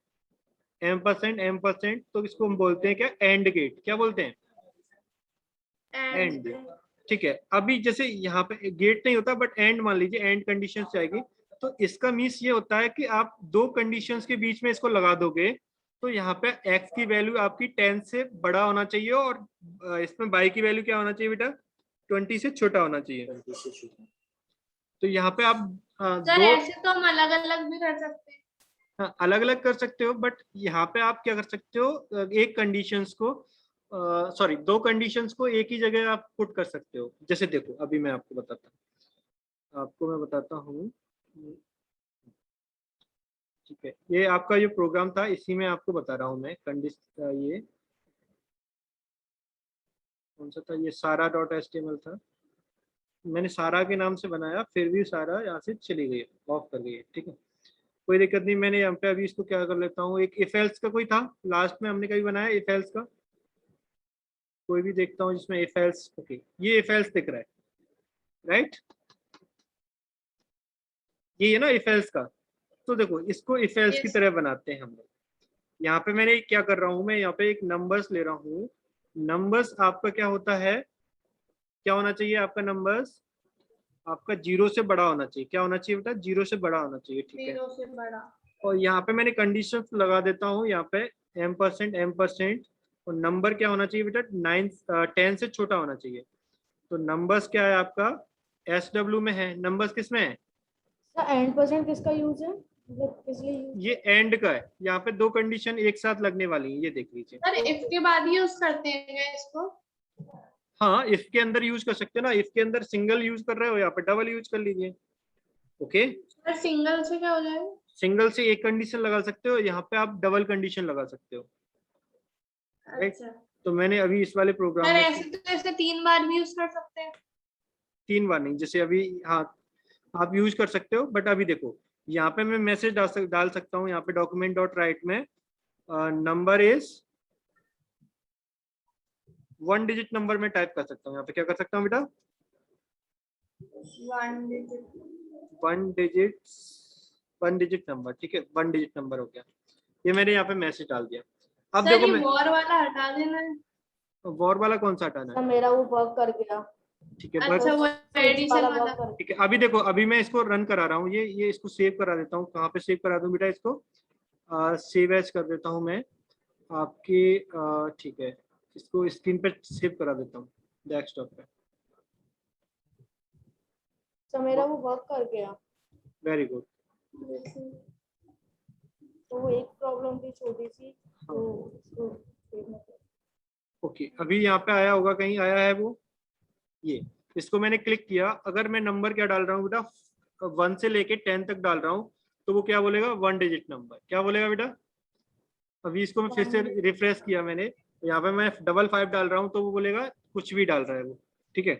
m%, तो इसको हम बोलते हैं क्या? And gate. क्या बोलते हैं? एंड। ठीक है, अभी जैसे यहाँ पे गेट नहीं होता बट एंड मान लीजिए, एंड कंडीशन आएगी, तो इसका मीन्स ये होता है कि आप 2 कंडीशंस के बीच में इसको लगा दोगे, तो यहाँ पे x की वैल्यू आपकी 10 से बड़ा होना चाहिए और इसमें y की वैल्यू क्या होना चाहिए बेटा? 20 से छोटा होना चाहिए। तो यहाँ पे आप सर ऐसे तो हम अलग अलग भी कर सकते हैं। हाँ, अलग अलग कर सकते हो, बट यहाँ पे आप क्या कर सकते हो? एक कंडीशंस को सॉरी 2 कंडीशंस को एक ही जगह आप पुट कर सकते हो। जैसे देखो, अभी मैं आपको बताता हूँ। ठीक है, ये आपका जो प्रोग्राम था, इसी में आपको बता रहा हूँ मैं। कंडीशन ये कौन सा था? ये सारा.html था। मैंने सारा के नाम से बनाया, फिर भी सारा यहाँ से चली गई, ऑफ कर गई है। ठीक है, कोई दिक्कत नहीं। मैंने यहाँ पे अभी इसको क्या कर लेता हूँ, एक इफ एल्स का कोई था लास्ट में हमने कभी बनाया इफ एल्स का? कोई भी देखता हूँ जिसमें इफ एल्स, ओके ये इफ एल्स दिख रहा है, राइट, ये है ना इफ एल्स का। तो देखो इसको इफ एल्स की Yes. तरह बनाते हैं हम लोग। यहाँ पे मैंने क्या कर रहा हूँ, मैं यहाँ पे एक नंबर्स ले रहा हूँ। नंबर्स आपका क्या होता है, क्या होना चाहिए आपका नंबर्स, आपका 0 से बड़ा होना चाहिए। क्या होना चाहिए बेटा, 0 से बड़ा होना चाहिए, ठीक है। 0 से बड़ा। और यहाँ पे मैंने कंडीशन लगा देता हूँ, यहाँ पे m%, और नंबर क्या होना चाहिए बेटा, 10 से छोटा होना चाहिए। तो नंबर्स क्या है आपका, SW में है, नंबर्स किस में है, सर एंड परसेंट किसका यूज है, मतलब किस लिए यूज? ये एंड का है। यहाँ पे 2 कंडीशन एक साथ लगने वाली है, ये देख लीजिए। सर इफ के बाद यूज करते हैं क्या इसको? हाँ इफ के अंदर यूज कर सकते हो ना, इफ के अंदर सिंगल यूज कर रहे हो, यहाँ पे डबल यूज कर लीजिए। ओके, सर सिंगल से क्या हो जाएगा? सिंगल से एक कंडीशन लगा सकते हो, यहाँ पे आप डबल कंडीशन लगा सकते हो। अच्छा तो मैंने अभी इस वाले प्रोग्राम सर में ऐसे तो ऐसे 3 बार भी यूज कर सकते हैं। 3 बार नहीं, जैसे अभी, हाँ आप यूज कर सकते हो, बट अभी देखो यहाँ पे मैं मैसेज डाल सकता हूँ, यहाँ पे डॉक्यूमेंट डॉट राइट में नंबर इज 1 डिजिट नंबर में टाइप कर सकता हूँ। यहाँ पे क्या कर सकता हूँ बेटा, 1 डिजिट नंबर, ठीक है, 1 डिजिट नंबर हो गया। ये मैंने यहाँ पे मैसेज डाल दिया। अब सर देखो ये मैं, वॉर वाला हटा देना है। वॉर वाला कौन सा हटाना सर है, मेरा वो वर्क कर गया। ठीक है, अच्छा वो एडिशन वाला वाला। वर्क कर ठीक है। अभी देखो, अभी मैं इसको रन करा रहा हूँ, ये इसको सेव करा देता हूँ। कहाँ पे सेव करा दूँ बेटा इसको, सेव एज कर देता हूँ मैं आपके, ठीक है, इसको स्क्रीन पे सेव करा देता हूँ डेस्कटॉप पे। सर मेरा वो वर्क कर गया। Very good. तो वो एक प्रॉब्लम थी छोटी सी, तो उसको देखना पड़ा। ओके, अभी यहाँ पे आया होगा, कहीं आया है वो, ये इसको मैंने क्लिक किया। अगर मैं नंबर क्या डाल रहा हूँ बेटा, 1 से लेके 10 तक डाल रहा हूँ, तो वो क्या बोलेगा, 1 डिजिट नंबर। क्या बोलेगा बेटा, अभी इसको मैं फिर से रिफ्रेश किया मैंने, यहाँ पे मैं 55 डाल रहा हूँ, तो वो बोलेगा कुछ भी डाल रहा है वो, ठीक है।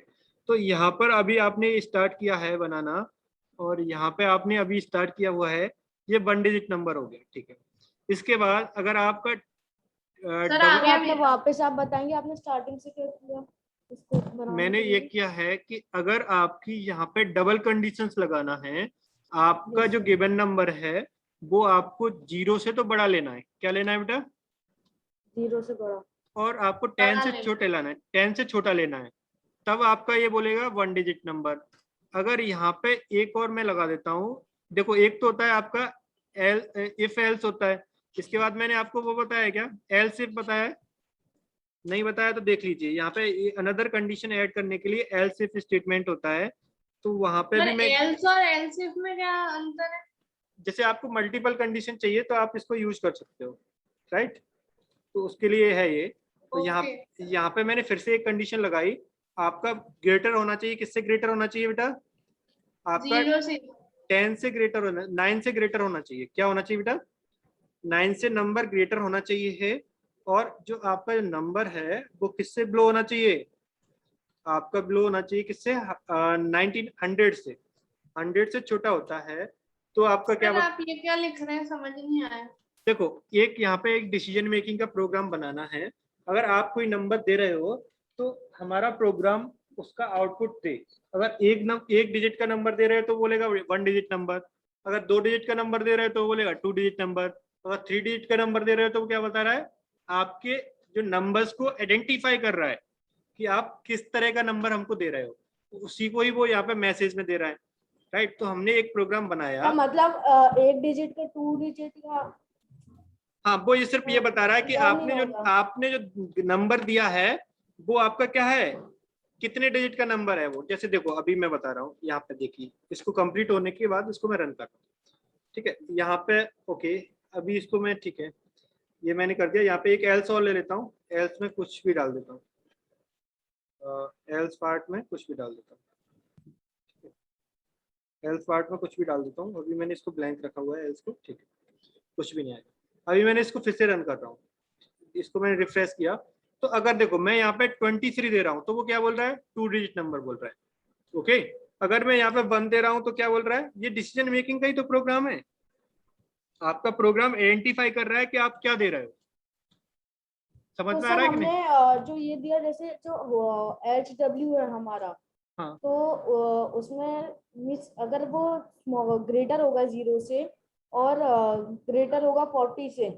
तो यहाँ पर अभी आपने स्टार्ट किया है बनाना, और यहाँ पे आपने अभी स्टार्ट किया हुआ है, ये 1 डिजिट नंबर हो गया, ठीक है। इसके बाद अगर आपका सर आ गया आपने मेरा। वापस आप बताएंगे आपने स्टार्टिंग से क्या किया इसको बनाने मैंने के ये लिए? किया है कि अगर आपकी यहाँ पे डबल कंडीशंस लगाना है, आपका जो गिवन नंबर है वो आपको 0 से तो बड़ा लेना है। क्या लेना है बेटा, 0 से बड़ा, और आपको 10 से छोटे लाना है, 10 से छोटा लेना है, तब आपका ये बोलेगा 1 डिजिट नंबर। अगर यहाँ पे एक और मैं लगा देता हूँ, देखो एक तो होता है आपका इफ एल्स होता है। इसके बाद मैंने आपको वो बताया क्या, एल्स इफ बताया है, नहीं बताया तो देख लीजिए। यहाँ पे अनदर कंडीशन ऐड करने के लिए एल्स इफ स्टेटमेंट होता है, तो वहां पे भी मैं, एल्स और एल्स इफ में क्या अंतर है? जैसे आपको मल्टीपल कंडीशन चाहिए तो आप इसको यूज कर सकते हो, राइट। तो उसके लिए है ये। तो यहाँ पे मैंने फिर से एक कंडीशन लगाई, आपका ग्रेटर होना चाहिए, किससे ग्रेटर होना चाहिए बेटा, आपका 0 से 10 से ग्रेटर होना, 9 से ग्रेटर होना चाहिए। क्या होना चाहिए बेटा, 9 से नंबर ग्रेटर होना चाहिए है। और जो आपका जो नंबर है वो किससे बिलो होना चाहिए, आपका बिलो होना चाहिए किससे, 1900 से, 100 से छोटा होता है। तो आपका क्या सर आप ये क्या लिख रहे हैं समझ नहीं आया। देखो एक यहाँ पे एक डिसीजन मेकिंग का प्रोग्राम बनाना है। अगर आप कोई नंबर दे रहे हो तो हमारा प्रोग्राम उसका आउटपुट दे। अगर एक डिजिट का नंबर दे रहे हो तो बोलेगा 1 डिजिट नंबर, अगर 2 डिजिट का नंबर दे रहे हो तो बोलेगा 2 डिजिट नंबर, अगर 3 डिजिट का नंबर दे रहे हो तो क्या बता रहा है, आपके जो नंबर्स को आइडेंटिफाई कर रहा है कि आप किस तरह का नंबर हमको दे रहे हो, उसी को ही वो यहाँ पे मैसेज में दे रहा है, राइट। तो हमने एक प्रोग्राम बनाया, मतलब एक डिजिट का 2 डिजिट का, हाँ वो ये सिर्फ ये बता रहा है कि आपने जो नंबर दिया है वो आपका क्या है, कितने डिजिट का नंबर है वो। जैसे देखो अभी मैं बता रहा हूँ, यहाँ पे देखिए, इसको कंप्लीट होने के बाद इसको मैं रन करता हूँ, ठीक है। यहाँ पे ओके, अभी इसको मैं, ठीक है, ये मैंने कर दिया। यहाँ पे एक एल्स और ले लेता हूँ, एल्स में कुछ भी डाल देता हूँ, एल्स पार्ट में कुछ भी डाल देता हूँ, एल्स पार्ट में कुछ भी डाल देता हूँ। अभी मैंने इसको ब्लैंक रखा हुआ है एल्स को, ठीक है, कुछ भी नहीं आएगा। अभी मैंने इसको फिर से रन कर रहा हूँ, इसको मैंने रिफ्रेश किया, तो अगर देखो मैं यहाँ पे 23 दे रहा हूँ तो वो क्या बोल रहा है, 2 डिजिट नंबर बोल रहा है, ओके। अगर मैं यहाँ पे 1 दे रहा हूँ तो क्या बोल रहा है, ये डिसीजन मेकिंग का ही तो प्रोग्राम है। आपका प्रोग्राम आइडेंटिफाई कर रहा है कि आप क्या दे रहे हो, समझ तो में आ सर रहा है कि हमने नहीं? जो ये दिया, जैसे जो HW है हमारा, हाँ तो उसमें मीन्स अगर वो ग्रेटर होगा 0 से और ग्रेटर होगा 40 से,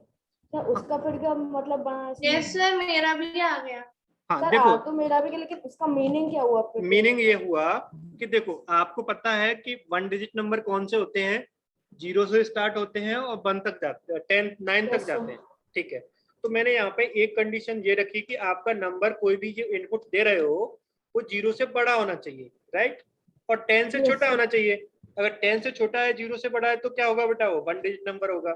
तो उसका फिर क्या मतलब बना इसमें? यस सर, मेरा भी आ गया। हाँ, सर देखो तो मेरा भी क्या, लेकिन उसका मीनिंग क्या हुआ फिर? मीनिंग ये हुआ कि देखो आपको पता है कि 1 डिजिट नंबर कौन से होते हैं, 0 से स्टार्ट होते हैं और 1 तक जाते हैं, 10 9 तक Yes, जाते हैं। ठीक है, तो मैंने यहाँ पे एक कंडीशन ये रखी कि आपका नंबर कोई भी जो इनपुट दे रहे हो वो 0 से बड़ा होना चाहिए, राइट, और 10 से Yes, छोटा sir. होना चाहिए। अगर 10 से छोटा है, 0 से बड़ा है, तो क्या होगा बेटा, वो 1 डिजिट नंबर होगा,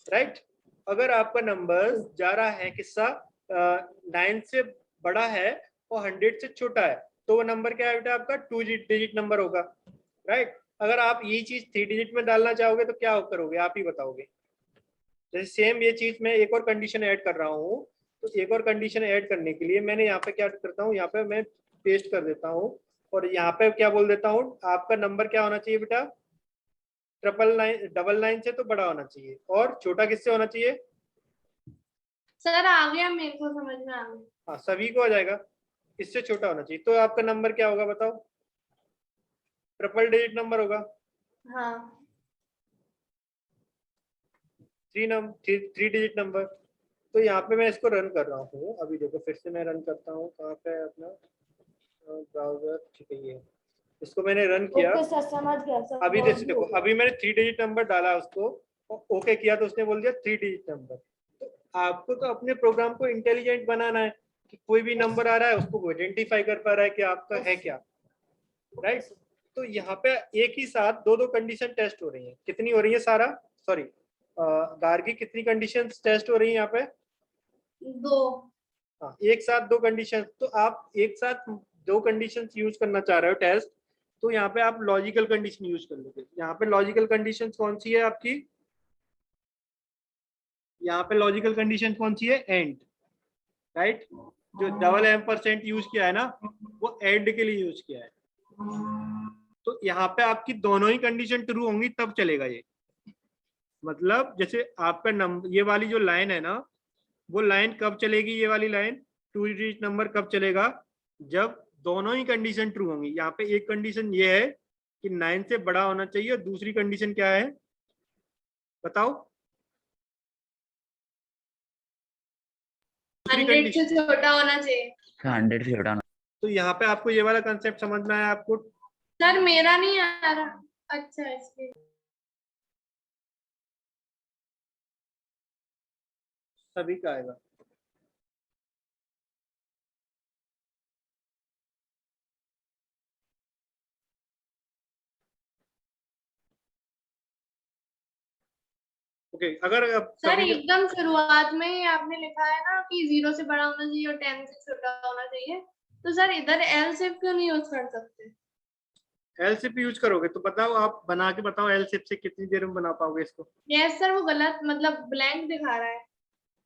राइट। अगर आपका नंबर जा रहा है किस्सा 9 से बड़ा है और 100 से छोटा है, तो वो नंबर क्या है बेटा, आपका 2 डिजिट नंबर होगा, राइट। अगर आप यही चीज 3 डिजिट में डालना चाहोगे तो क्या करोगे, आप ही बताओगे। जैसे सेम ये चीज मैं एक और कंडीशन ऐड कर रहा हूँ, तो एक और कंडीशन ऐड करने के लिए मैंने यहाँ पे क्या करता हूँ, यहाँ पे मैं पेस्ट कर देता हूँ और यहाँ पे क्या बोल देता हूँ, आपका नंबर क्या होना चाहिए बेटा, 999 से तो बड़ा होना चाहिए, और छोटा किससे होना चाहिए। सर आ गया, मेरे को समझ में आ गया। हाँ, सभी को आ जाएगा, इससे छोटा होना चाहिए। तो आपका नंबर क्या होगा बताओ, ट्रिपल डिजिट नंबर होगा, हाँ 3 डिजिट नंबर। तो यहाँ पे मैं इसको रन कर रहा हूँ, अभी देखो फिर से मैं रन करता हूँ, कहाँ पे है अपना ब्राउजर, ठीक है ये, इसको मैंने रन किया। ओके सर, समझ गया सर, अभी बहुत जैसे भी हो देखो, गया। अभी मैंने 3 डिजिट नंबर डाला उसको, ओके किया, तो उसने बोल दिया 3 डिजिट नंबर। तो आपको तो अपने प्रोग्राम को इंटेलिजेंट बनाना है कि कोई भी नंबर आ रहा है उसको आइडेंटिफाई कर पा रहा है कि आपका है क्या, ओके राइट। सर। तो यहाँ पे एक ही साथ दो दो कंडीशन टेस्ट हो रही है, कितनी हो रही है सारा, सॉरी गार्गी, कितनी कंडीशन टेस्ट हो रही है यहाँ पे, 2। हाँ, एक साथ दो कंडीशन। तो आप एक साथ दो कंडीशन यूज करना चाह रहे हो टेस्ट, तो यहाँ पे आप लॉजिकल कंडीशन यूज कर लोगे। यहाँ पे लॉजिकल कंडीशन कौन सी है आपकी, यहाँ पे लॉजिकल कंडीशन कौन सी है, एंड, राइट। जो डबल एम्परसेंट यूज किया है ना, वो एंड के लिए यूज किया है। तो यहाँ पे आपकी दोनों ही कंडीशन ट्रू होंगी तब चलेगा ये। मतलब जैसे आपका नंबर, ये वाली जो लाइन है ना, वो लाइन कब चलेगी, ये वाली लाइन 2 डिजिट नंबर कब चलेगा, जब दोनों ही कंडीशन ट्रू होंगी। यहाँ पे एक कंडीशन ये है कि 9 से बड़ा होना चाहिए, और दूसरी कंडीशन क्या है बताओ, दूसरी 100 से कंडीशन। छोटा होना चाहिए। 100 से छोटा। तो यहाँ पे आपको ये वाला कंसेप्ट समझ में आया आपको। सर मेरा नहीं आ रहा। अच्छा इसलिए। सभी का आएगा। ओके, अगर सर सभी एकदम शुरुआत में ही आपने लिखा है ना कि 0 से बड़ा होना चाहिए और 10 से छोटा होना चाहिए, तो सर इधर एल सिर्फ क्यों नहीं यूज कर सकते? एल सिप यूज करोगे तो बताओ, आप बना के बताओ एल सिप से कितनी देर में बना पाओगे इसको। यस सर, वो गलत मतलब ब्लैंक दिखा रहा है।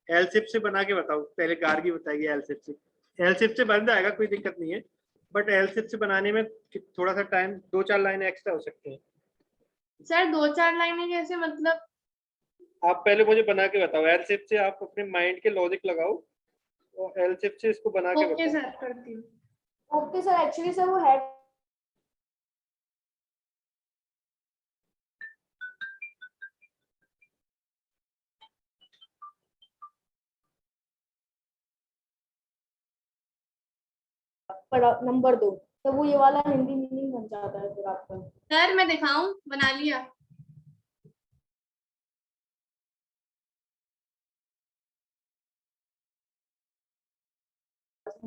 एल सिप से बना के बताओ, पहले गार्गी बताएगी एल सिप से। एल सिप से बन जाएगा, कोई दिक्कत नहीं है, बट एल सिप से बनाने में थोड़ा सा टाइम, 2-4 लाइन एक्स्ट्रा हो सकती है। सर 2-4 लाइनें कैसे मतलब? आप पहले मुझे बना के बताओ, एल सिप से आप अपने माइंड के लॉजिक लगाओ और एल सिप से इसको बना के ओके बताओ। सर, करती हूँ। ओके सर, एक्चुअली सर वो है। नंबर 2, तो वो ये वाला हिंदी मीनिंग बन जाता है फिर आपका। सर मैं दिखाऊं, बना लिया।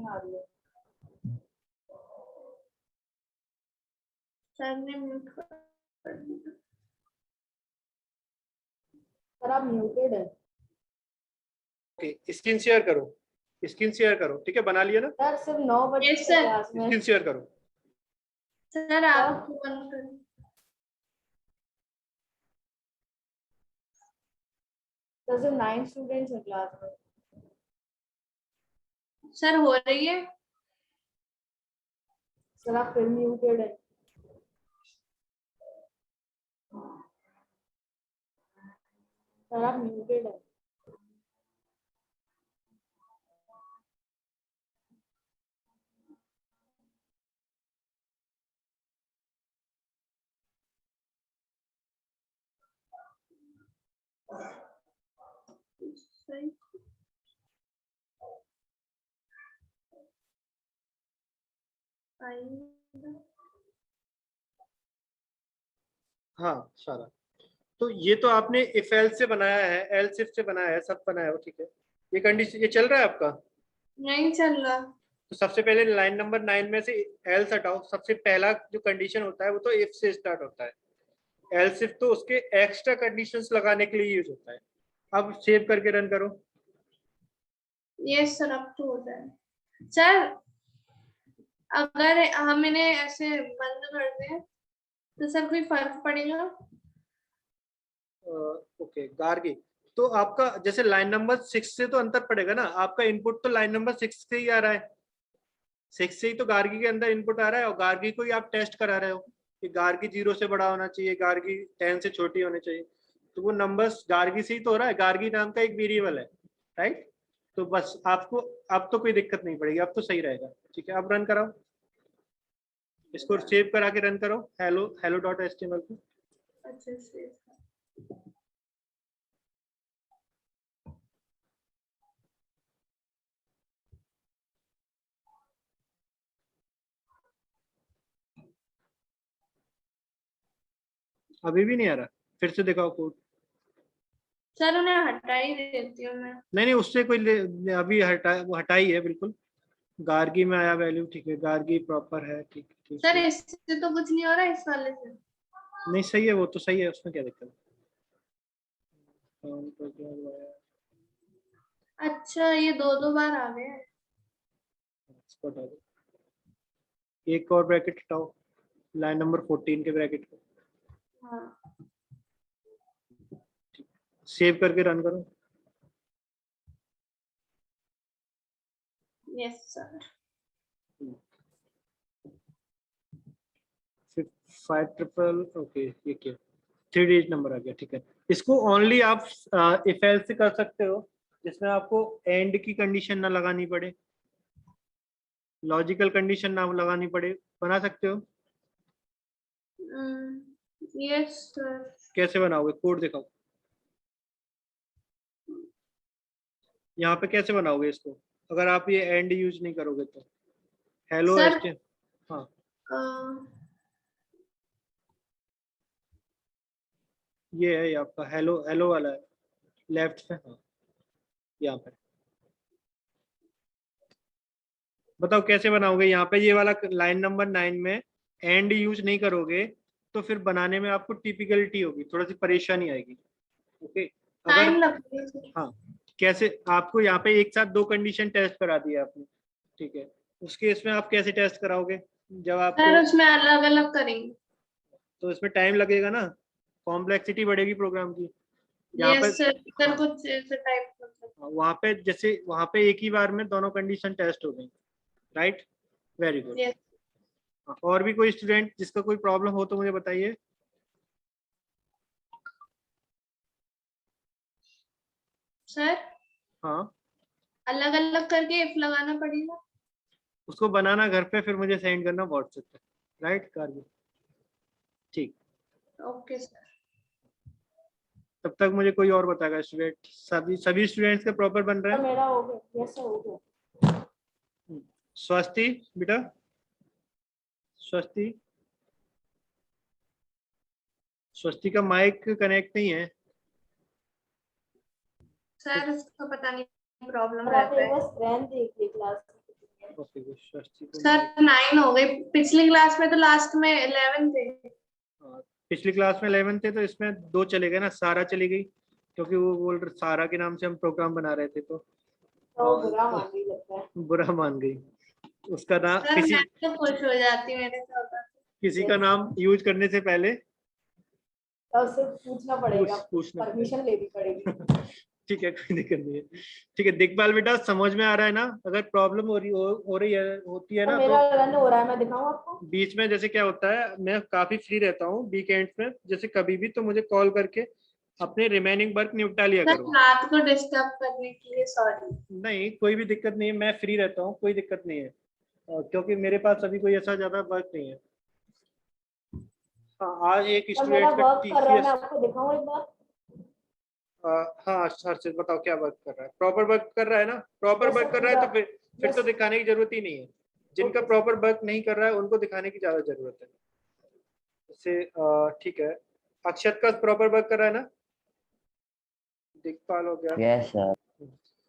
आ रही है। सर ने म्यूट कर दिया। सर आप म्यूटेड है। ओके, स्क्रीन शेयर करो, स्क्रीन शेयर करो, ठीक है, बना लिया ना, सर सिर्फ 9 बजे यस सर। क्लास में। स्क्रीन शेयर करो। सर आपको बंद कर। सर सिर्फ 9 स्टूडेंट्स हैं क्लास में। सर हो रही है। सर आप फिर म्यूटेड है। सर आप म्यूटेड है। सही। हाँ सारा। तो ये तो आपने इफ एल से बनाया है, एल सिफ से बनाया है, सब बनाया है, ठीक है। ये कंडीशन ये चल रहा है आपका? नहीं चल रहा। तो सबसे पहले लाइन नंबर 9 में से एल हटाओ। सबसे पहला जो कंडीशन होता है वो तो इफ से स्टार्ट होता है। एल सिफ तो उसके एक्स्ट्रा कंडीशंस लगाने के लिए यूज होता है। अब सेव करके रन करो। ये सर अब तो हो जाए। सर अगर हम इन्हें ऐसे बंद कर दें तो सर कोई फर्क पड़ेगा? ओके गार्गी, तो आपका जैसे लाइन नंबर 6 से तो अंतर पड़ेगा ना, आपका इनपुट तो लाइन नंबर 6 से ही आ रहा है। 6 से ही तो गार्गी के अंदर इनपुट आ रहा है, और गार्गी को ही आप टेस्ट करा रहे हो कि गार्गी 0 से बड़ा होना चाहिए, गार्गी 10 से छोटी होनी चाहिए। तो वो नंबर्स गार्गी से ही तो हो रहा है, गार्गी नाम का एक वेरिएबल है, राइट। तो बस आपको अब तो कोई दिक्कत नहीं पड़ेगी, अब तो सही रहेगा। ठीक है, अब रन कराओ, इसको सेव करा के रन करो हेलो हेलो डॉट एचटीएमएल को। अच्छा से अभी भी नहीं आ रहा? फिर से दिखाओ कोड। सर उन्हें हटा ही देती हूँ मैं। नहीं उससे कोई अभी वो हटाई है बिल्कुल। गार्गी में आया वैल्यू, ठीक है, गार्गी प्रॉपर है, ठीक ठीक सर है। इससे तो कुछ नहीं हो रहा इस वाले से। नहीं सही है, वो तो सही है, उसमें क्या दिक्कत है। अच्छा ये दो बार आ गया है। इसको हटा दो। एक और ब्रैकेट हटाओ, लाइन नंबर 14 के ब्रैकेट को। हाँ सेव करके रन करो। Yes sir. 5 ओके, ये क्या 3 डिजिट नंबर आ गया, ठीक है। इसको ओनली आप इफ एल्स से कर सकते हो, जिसमें आपको एंड की कंडीशन ना लगानी पड़े, लॉजिकल कंडीशन ना लगानी पड़े, बना सकते हो। Yes sir. कैसे बनाओगे, कोड दिखाओ। यहाँ पे कैसे बनाओगे इसको, अगर आप ये एंड यूज नहीं करोगे तो? हेलो सर एचटीएम, हाँ ये है, ये आपका हेलो हेलो वाला है, लेफ्ट पे, हाँ यहाँ पे। बताओ कैसे बनाओगे यहाँ पे, ये वाला लाइन नंबर 9 में एंड यूज नहीं करोगे तो फिर बनाने में आपको टिपिकलिटी होगी, थोड़ा सी परेशानी आएगी। ओके अगर टाइम लगेगा सर। हाँ, कैसे आपको यहाँ पे एक साथ 2 कंडीशन टेस्ट करा दिया आपने, ठीक है, उस केस में आप कैसे टेस्ट कराओगे जब आपको? सर उसमें अलग अलग करेंगे। तो इसमें टाइम लगेगा ना, कॉम्प्लेक्सिटी बढ़ेगी प्रोग्राम की। यहाँ पे यस सर सर हाँ, कुछ ऐसे टाइप मतलब। वहाँ पे जैसे वहाँ पे एक ही बार में दोनों कंडीशन टेस्ट हो गई, राइट, वेरी गुड। यस और भी कोई स्टूडेंट जिसका कोई प्रॉब्लम हो तो मुझे बताइए। सर हाँ अलग अलग करके इफ लगाना पड़ेगा। उसको बनाना घर पे, फिर मुझे सेंड करना व्हाट्सएप पे, राइट कारगिल, ठीक। Okay sir. तब तक मुझे कोई और बताएगा स्टूडेंट, सभी स्टूडेंट्स का प्रॉपर बन रहा तो है? मेरा हो गया, यस सर हो गया। स्वस्ति बेटा, स्वस्ति, स्वस्ति का माइक कनेक्ट नहीं है। सर उसका पता नहीं प्रॉब्लम और आप रहता एक है। बार स्क्रीन देखिए क्लास की। ओके स्वस्ति को सर 9 हो गई, पिछली क्लास में तो लास्ट में 11 थे। पिछली क्लास में 11 थे, तो इसमें 2 चले गए ना, सारा चली गई क्योंकि वो बोल रहे सारा के नाम से हम प्रोग्राम बना रहे थे, तो तो बुरा मान भी लगता है। बुरा मान गई। उसका नाम सर मैं तो खुश हो जाती मेरे साथ। किसी का नाम यूज करने से पहले तो उससे पूछना पड़ेगा, पूछना परमिशन लेनी पड़ेगी। ठीक है, कोई दिक्कत नहीं है। ठीक है दिखपाल बेटा, समझ में आ रहा है ना? अगर प्रॉब्लम हो रही है, होती है तो ना, मेरा तो रन हो रहा है, मैं दिखाऊं आपको? बीच में जैसे क्या होता है, मैं काफी फ्री रहता हूँ वीकेंड्स में, जैसे कभी भी तो मुझे कॉल करके अपने रिमेनिंग वर्क निपटा लिया सर करो। रात को डिस्टर्ब करने के लिए सॉरी। नहीं कोई भी दिक्कत नहीं है, मैं फ्री रहता हूँ, कोई दिक्कत नहीं है, क्योंकि मेरे पास अभी कोई ऐसा ज्यादा वर्क नहीं है। हाँ आज एक तो मेरा स्टूडेंट का वर्क कर रहा है, मैं टीसीएस, आपको दिखाऊं एक बार? हाँ हर्षित बताओ क्या वर्क कर रहा है? प्रॉपर वर्क कर रहा है ना? प्रॉपर Yes, वर्क sir, कर रहा है तो पूरा। फिर तो Yes. दिखाने की जरूरत ही नहीं है। जिनका Okay, प्रॉपर वर्क नहीं कर रहा है उनको दिखाने की ज्यादा जरूरत है। जैसे ठीक है, अक्षत का प्रॉपर वर्क कर रहा है ना? दिखपाल हो गया। Yes sir.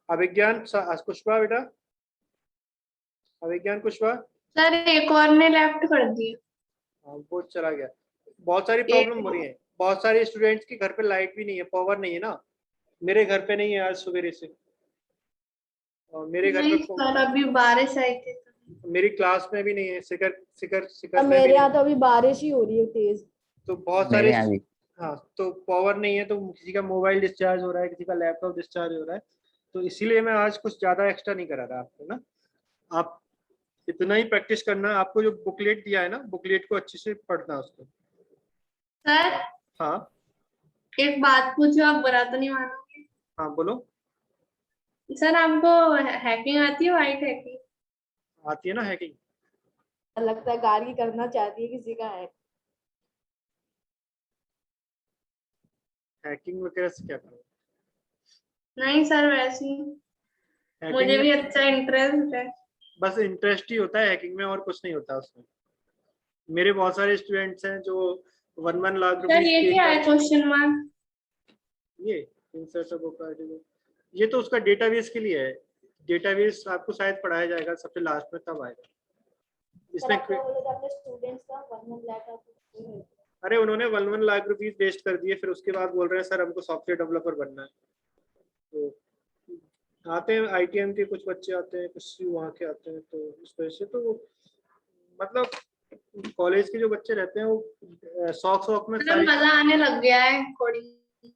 अभिज्ञान कुशवा बेटा, अभिज्ञान कुशवा। सर एक और ने लेफ्ट कर दिया। हाँ, वो चला गया। बहुत सारी प्रॉब्लम हो रही है, बहुत सारे स्टूडेंट्स की घर पे लाइट भी नहीं है, पावर नहीं है ना। मेरे घर पे नहीं है आज सवेरे से, और मेरे घर नहीं पे सर अभी बारिश आई थी तो। मेरी क्लास में भी नहीं है, शिखर शिखर शिखर अब में भी मेरे नहीं। यहाँ तो अभी बारिश ही हो रही है तेज। तो बहुत मेरे सारे, यहाँ भी। हाँ तो पावर नहीं है तो किसी का मोबाइल डिस्चार्ज हो रहा है, किसी का लैपटॉप डिस्चार्ज हो रहा है। तो इसीलिए मैं आज कुछ ज्यादा एक्स्ट्रा नहीं करा रहा आपको ना। आप इतना ही प्रैक्टिस करना। आपको जो बुकलेट दिया है ना, बुकलेट को अच्छे से पढ़ना उसको। सर हाँ एक बात पूछो, आप बुरा तो नहीं मानोगे? हाँ बोलो। सर आपको हैकिंग आती है, वाइट हैकिंग? आती है ना हैकिंग? लगता है गाड़ी करना चाहती है किसी का है। हैकिंग वगैरह से क्या करो? नहीं सर वैसे ही मुझे हैकिंग भी में अच्छा इंटरेस्ट है। बस इंटरेस्ट ही होता है हैकिंग में, और कुछ नहीं होता उसमें। मेरे बहुत सारे स्टूडेंट्स हैं जो 1 लाख सर रुपीज ये पे क्या है कर। Question mark? ये इंसर्ट बुक आर्टिकल, ये तो उसका डेटाबेस के लिए है। डेटाबेस आपको शायद पढ़ाया जाएगा सबसे लास्ट में, तब आएगा सर इसमें। आप क्या बोले थे अपने स्टूडेंट्स का 1 लाख का? अरे उन्होंने 1 लाख रुपीज वेस्ट कर दिए, फिर उसके बाद बोल रहे हैं सर हमको सॉफ्टवेयर डेवलपर बनना है। तो आते हैं आईटीएम के कुछ बच्चे आते हैं, कुछ वहाँ के आते हैं, तो इस वजह से तो मतलब कॉलेज के जो बच्चे रहते हैं वो शौक शौक में मतलब सारी। मजा आने लग गया है कोडिंग।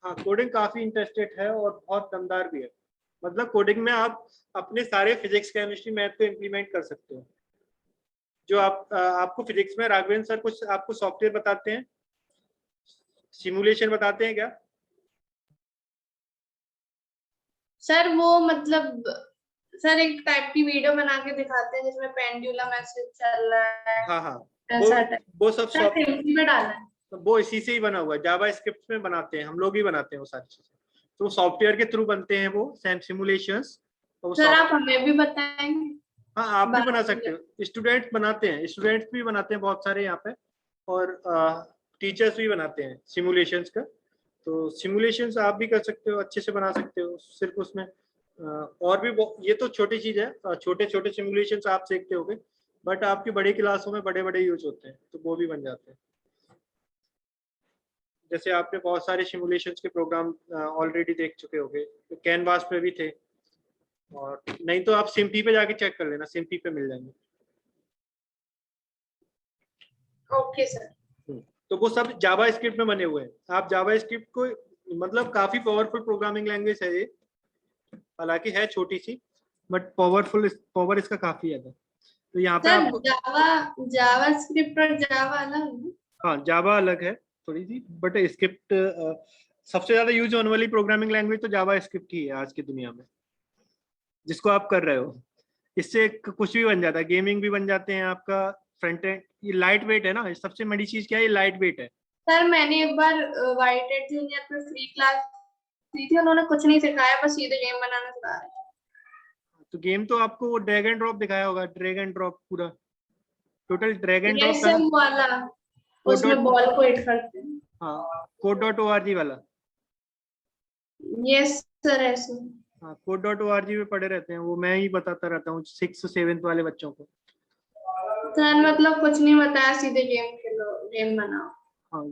हाँ कोडिंग काफी इंटरेस्टेड है और बहुत दमदार भी है। मतलब कोडिंग में आप अपने सारे फिजिक्स केमिस्ट्री मैथ को इम्प्लीमेंट कर सकते हो। जो आपको फिजिक्स में राघवेंद्र सर कुछ आपको सॉफ्टवेयर बताते हैं, सिमुलेशन बताते हैं क्या? सर वो मतलब सर एक टाइप की वीडियो बना के दिखाते हैं जिसमें पेंडुलम ऐसे चल रहा है, हाँ हाँ, ऐसा टाइप। वो सब सर सिंपली में डाला है। वो इसी से ही बना हुआ है, जावा स्क्रिप्ट में बनाते हैं, हम लोग ही बनाते हैं वो सारी चीजें। तो सॉफ्टवेयर के थ्रू बनते हैं वो सिमुलेशंस। तो वो सर आप सॉफ्ट हमें भी बताएंगे? हाँ आप भी बना बात सकते हो, स्टूडेंट्स बनाते हैं, स्टूडेंट्स भी बनाते हैं बहुत सारे यहाँ पे, और टीचर्स भी बनाते हैं सिमुलेशंस का। तो सिमुलेशंस आप भी कर सकते हो, अच्छे से बना सकते हो। सिर्फ उसमें और भी ये तो छोटी चीज है, छोटे छोटे सिमुलेशंस आप सीखते होगे, बट आपकी बड़ी क्लासों में बड़े बड़े यूज होते हैं, तो वो भी बन जाते हैं। जैसे आपने बहुत सारे सिमुलेशंस के प्रोग्राम ऑलरेडी देख चुके होंगे, तो कैनवास पे भी थे, और नहीं तो आप सिम्पी पे जाके चेक कर लेना, सिम्पी पे मिल जाएंगे। Okay sir. तो वो सब जावा स्क्रिप्ट में बने हुए हैं। आप जावा स्क्रिप्ट को मतलब काफी पावरफुल प्रोग्रामिंग लैंग्वेज है ये, हालांकि है छोटी सी, बट पावर इसका काफी ज्यादा। तो यहाँ पे सर आपको जावा स्क्रिप्ट और जावा अलग है? हाँ जावा अलग है थोड़ी सी, बट स्क्रिप्ट सबसे ज्यादा यूज होने वाली प्रोग्रामिंग लैंग्वेज तो जावा स्क्रिप्ट ही है आज की दुनिया में, जिसको आप कर रहे हो। इससे कुछ भी बन जाता है, गेमिंग भी बन जाते हैं आपका, फ्रंट एंड। ये लाइट वेट है ना, सबसे बड़ी चीज क्या है, ये लाइट वेट है। सर मैंने एक बार वाइट एड जूनियर पे फ्री क्लास ली थी, उन्होंने कुछ नहीं सिखाया, बस सीधे गेम बनाना सिखा रहे थे। तो गेम तो आपको वो ड्रैग एंड ड्रॉप दिखाया होगा, ड्रैग एंड ड्रॉप पूरा total drag and drop yes था सर ना। वाला, कोड उसमें डॉट बॉल को हिट करते हैं। हाँ code.org वाला। यस सर ऐसे। हाँ code.org पे पढ़े रहते हैं, वो मैं ही बताता रहता हूँ 6th 7th वाले बच्चों को। सर मतलब कुछ नहीं बताया, सीधे गेम खेलो, गेम बनाओ। हाँ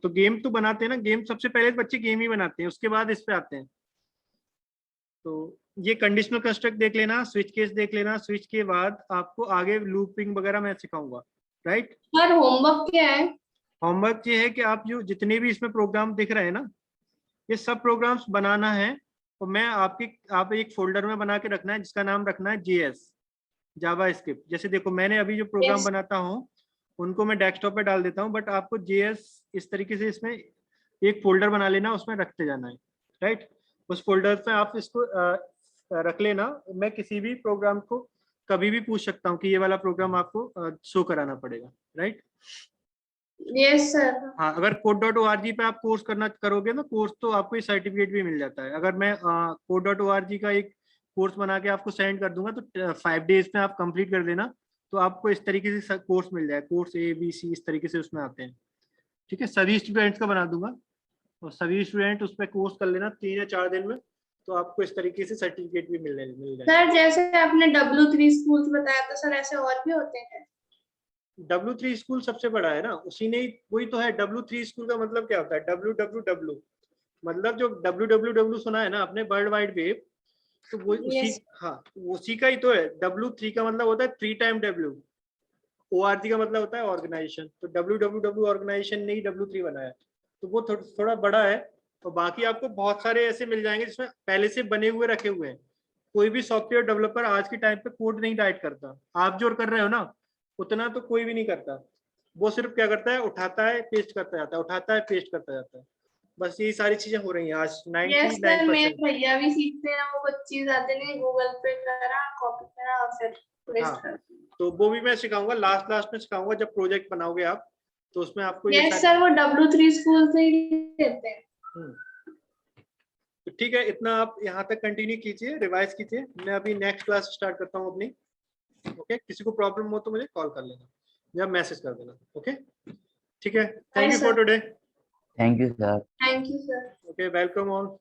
गेम तो बनाते हैं ना, गेम सबसे पहले बच्चे गेम ही बनाते हैं, उसके बाद इस पे आते हैं। तो ये कंडीशनल कंस्ट्रक्ट देख लेना, स्विच केस देख लेना, स्विच के बाद आपको आगे लूपिंग वगैरह मैं सिखाऊंगा, राइट। सर होमवर्क क्या है? होमवर्क ये है कि आप जो जितने भी इसमें प्रोग्राम दिख रहे हैं ना, ये सब प्रोग्राम्स बनाना है। और मैं आप एक फोल्डर में बना के रखना है, जिसका नाम रखना है JS, जावा स्क्रिप्ट। जैसे देखो मैंने अभी जो प्रोग्राम यस बनाता हूँ उनको मैं डेस्कटॉप पे डाल देता हूँ, बट आपको JS इस तरीके से इसमें एक फोल्डर बना लेना, उसमें रखते जाना है, राइट। उस फोल्डर में आप इसको रख लेना। मैं किसी भी प्रोग्राम को कभी भी पूछ सकता हूँ कि ये वाला प्रोग्राम आपको शो कराना पड़ेगा, राइट। Yes sir. हाँ, अगर code.org पे आप कोर्स करना करोगे ना कोर्स, तो आपको ये सर्टिफिकेट भी मिल जाता है। अगर मैं code.org का एक कोर्स बना के आपको सेंड कर दूंगा तो 5 डेज में आप कंप्लीट कर देना, तो आपको इस तरीके से कोर्स मिल जाए। कोर्स ABC इस तरीके से उसमें आते हैं, ठीक है। सभी स्टूडेंट्स का बना दूंगा और सभी स्टूडेंट उस पर कोर्स कर लेना 3 या 4 दिन में, तो आपको इस तरीके से सर्टिफिकेट भी मिल जाएगा। सर जैसे आपने W3 स्कूल्स बताया, तो सर ऐसे और भी होते हैं? W3 स्कूल सबसे बड़ा है ना, उसी ने वही तो है। W3 स्कूल का मतलब क्या होता है? WWW मतलब जो WWW सुना है ना आपने, वर्ल्ड वाइड वेब, तो वो उसी Yes. हाँ उसी का ही तो है। W3 का मतलब होता है 3 टाइम W, ORG का मतलब होता है ऑर्गेनाइजेशन, तो WWW ऑर्गेनाइजेशन ने ही W3 बनाया, तो वो थोड़ा बड़ा है। और बाकी आपको बहुत सारे ऐसे मिल जाएंगे जिसमें पहले से बने हुए रखे हुए हैं। कोई भी सॉफ्टवेयर डेवलपर आज के टाइम पे कोड नहीं राइट करता। आप जो कर रहे हो ना, उतना तो कोई भी नहीं करता। वो सिर्फ क्या करता है, उठाता है पेस्ट करता जाता है, उठाता है पेस्ट करता जाता है। बस यही सारी चीजें हो रही हैं आज यस सर, मेरे 99%। भैया भी सीखते हैं, वो कुछ चीज आते नहीं, गूगल पे करा, कॉपी करा और फिर पेस्ट हाँ, कर। तो वो भी मैं सिखाऊंगा, लास्ट में सिखाऊंगा जब प्रोजेक्ट बनाओगे आप, तो उसमें आपको ये यस सारी। सर, वो W3 स्कूल से ही लेते हैं। तो ठीक है, इतना आप यहाँ तक कंटिन्यू कीजिए, रिवाइज कीजिए। मैं अभी नेक्स्ट क्लास स्टार्ट करता हूँ अपनी। ओके, किसी को प्रॉब्लम हो तो मुझे कॉल कर लेना या मैसेज कर देना। ओके, ठीक है। Thank Bye, you for sir. Today. Thank you, sir. Thank you, sir. Okay, welcome all.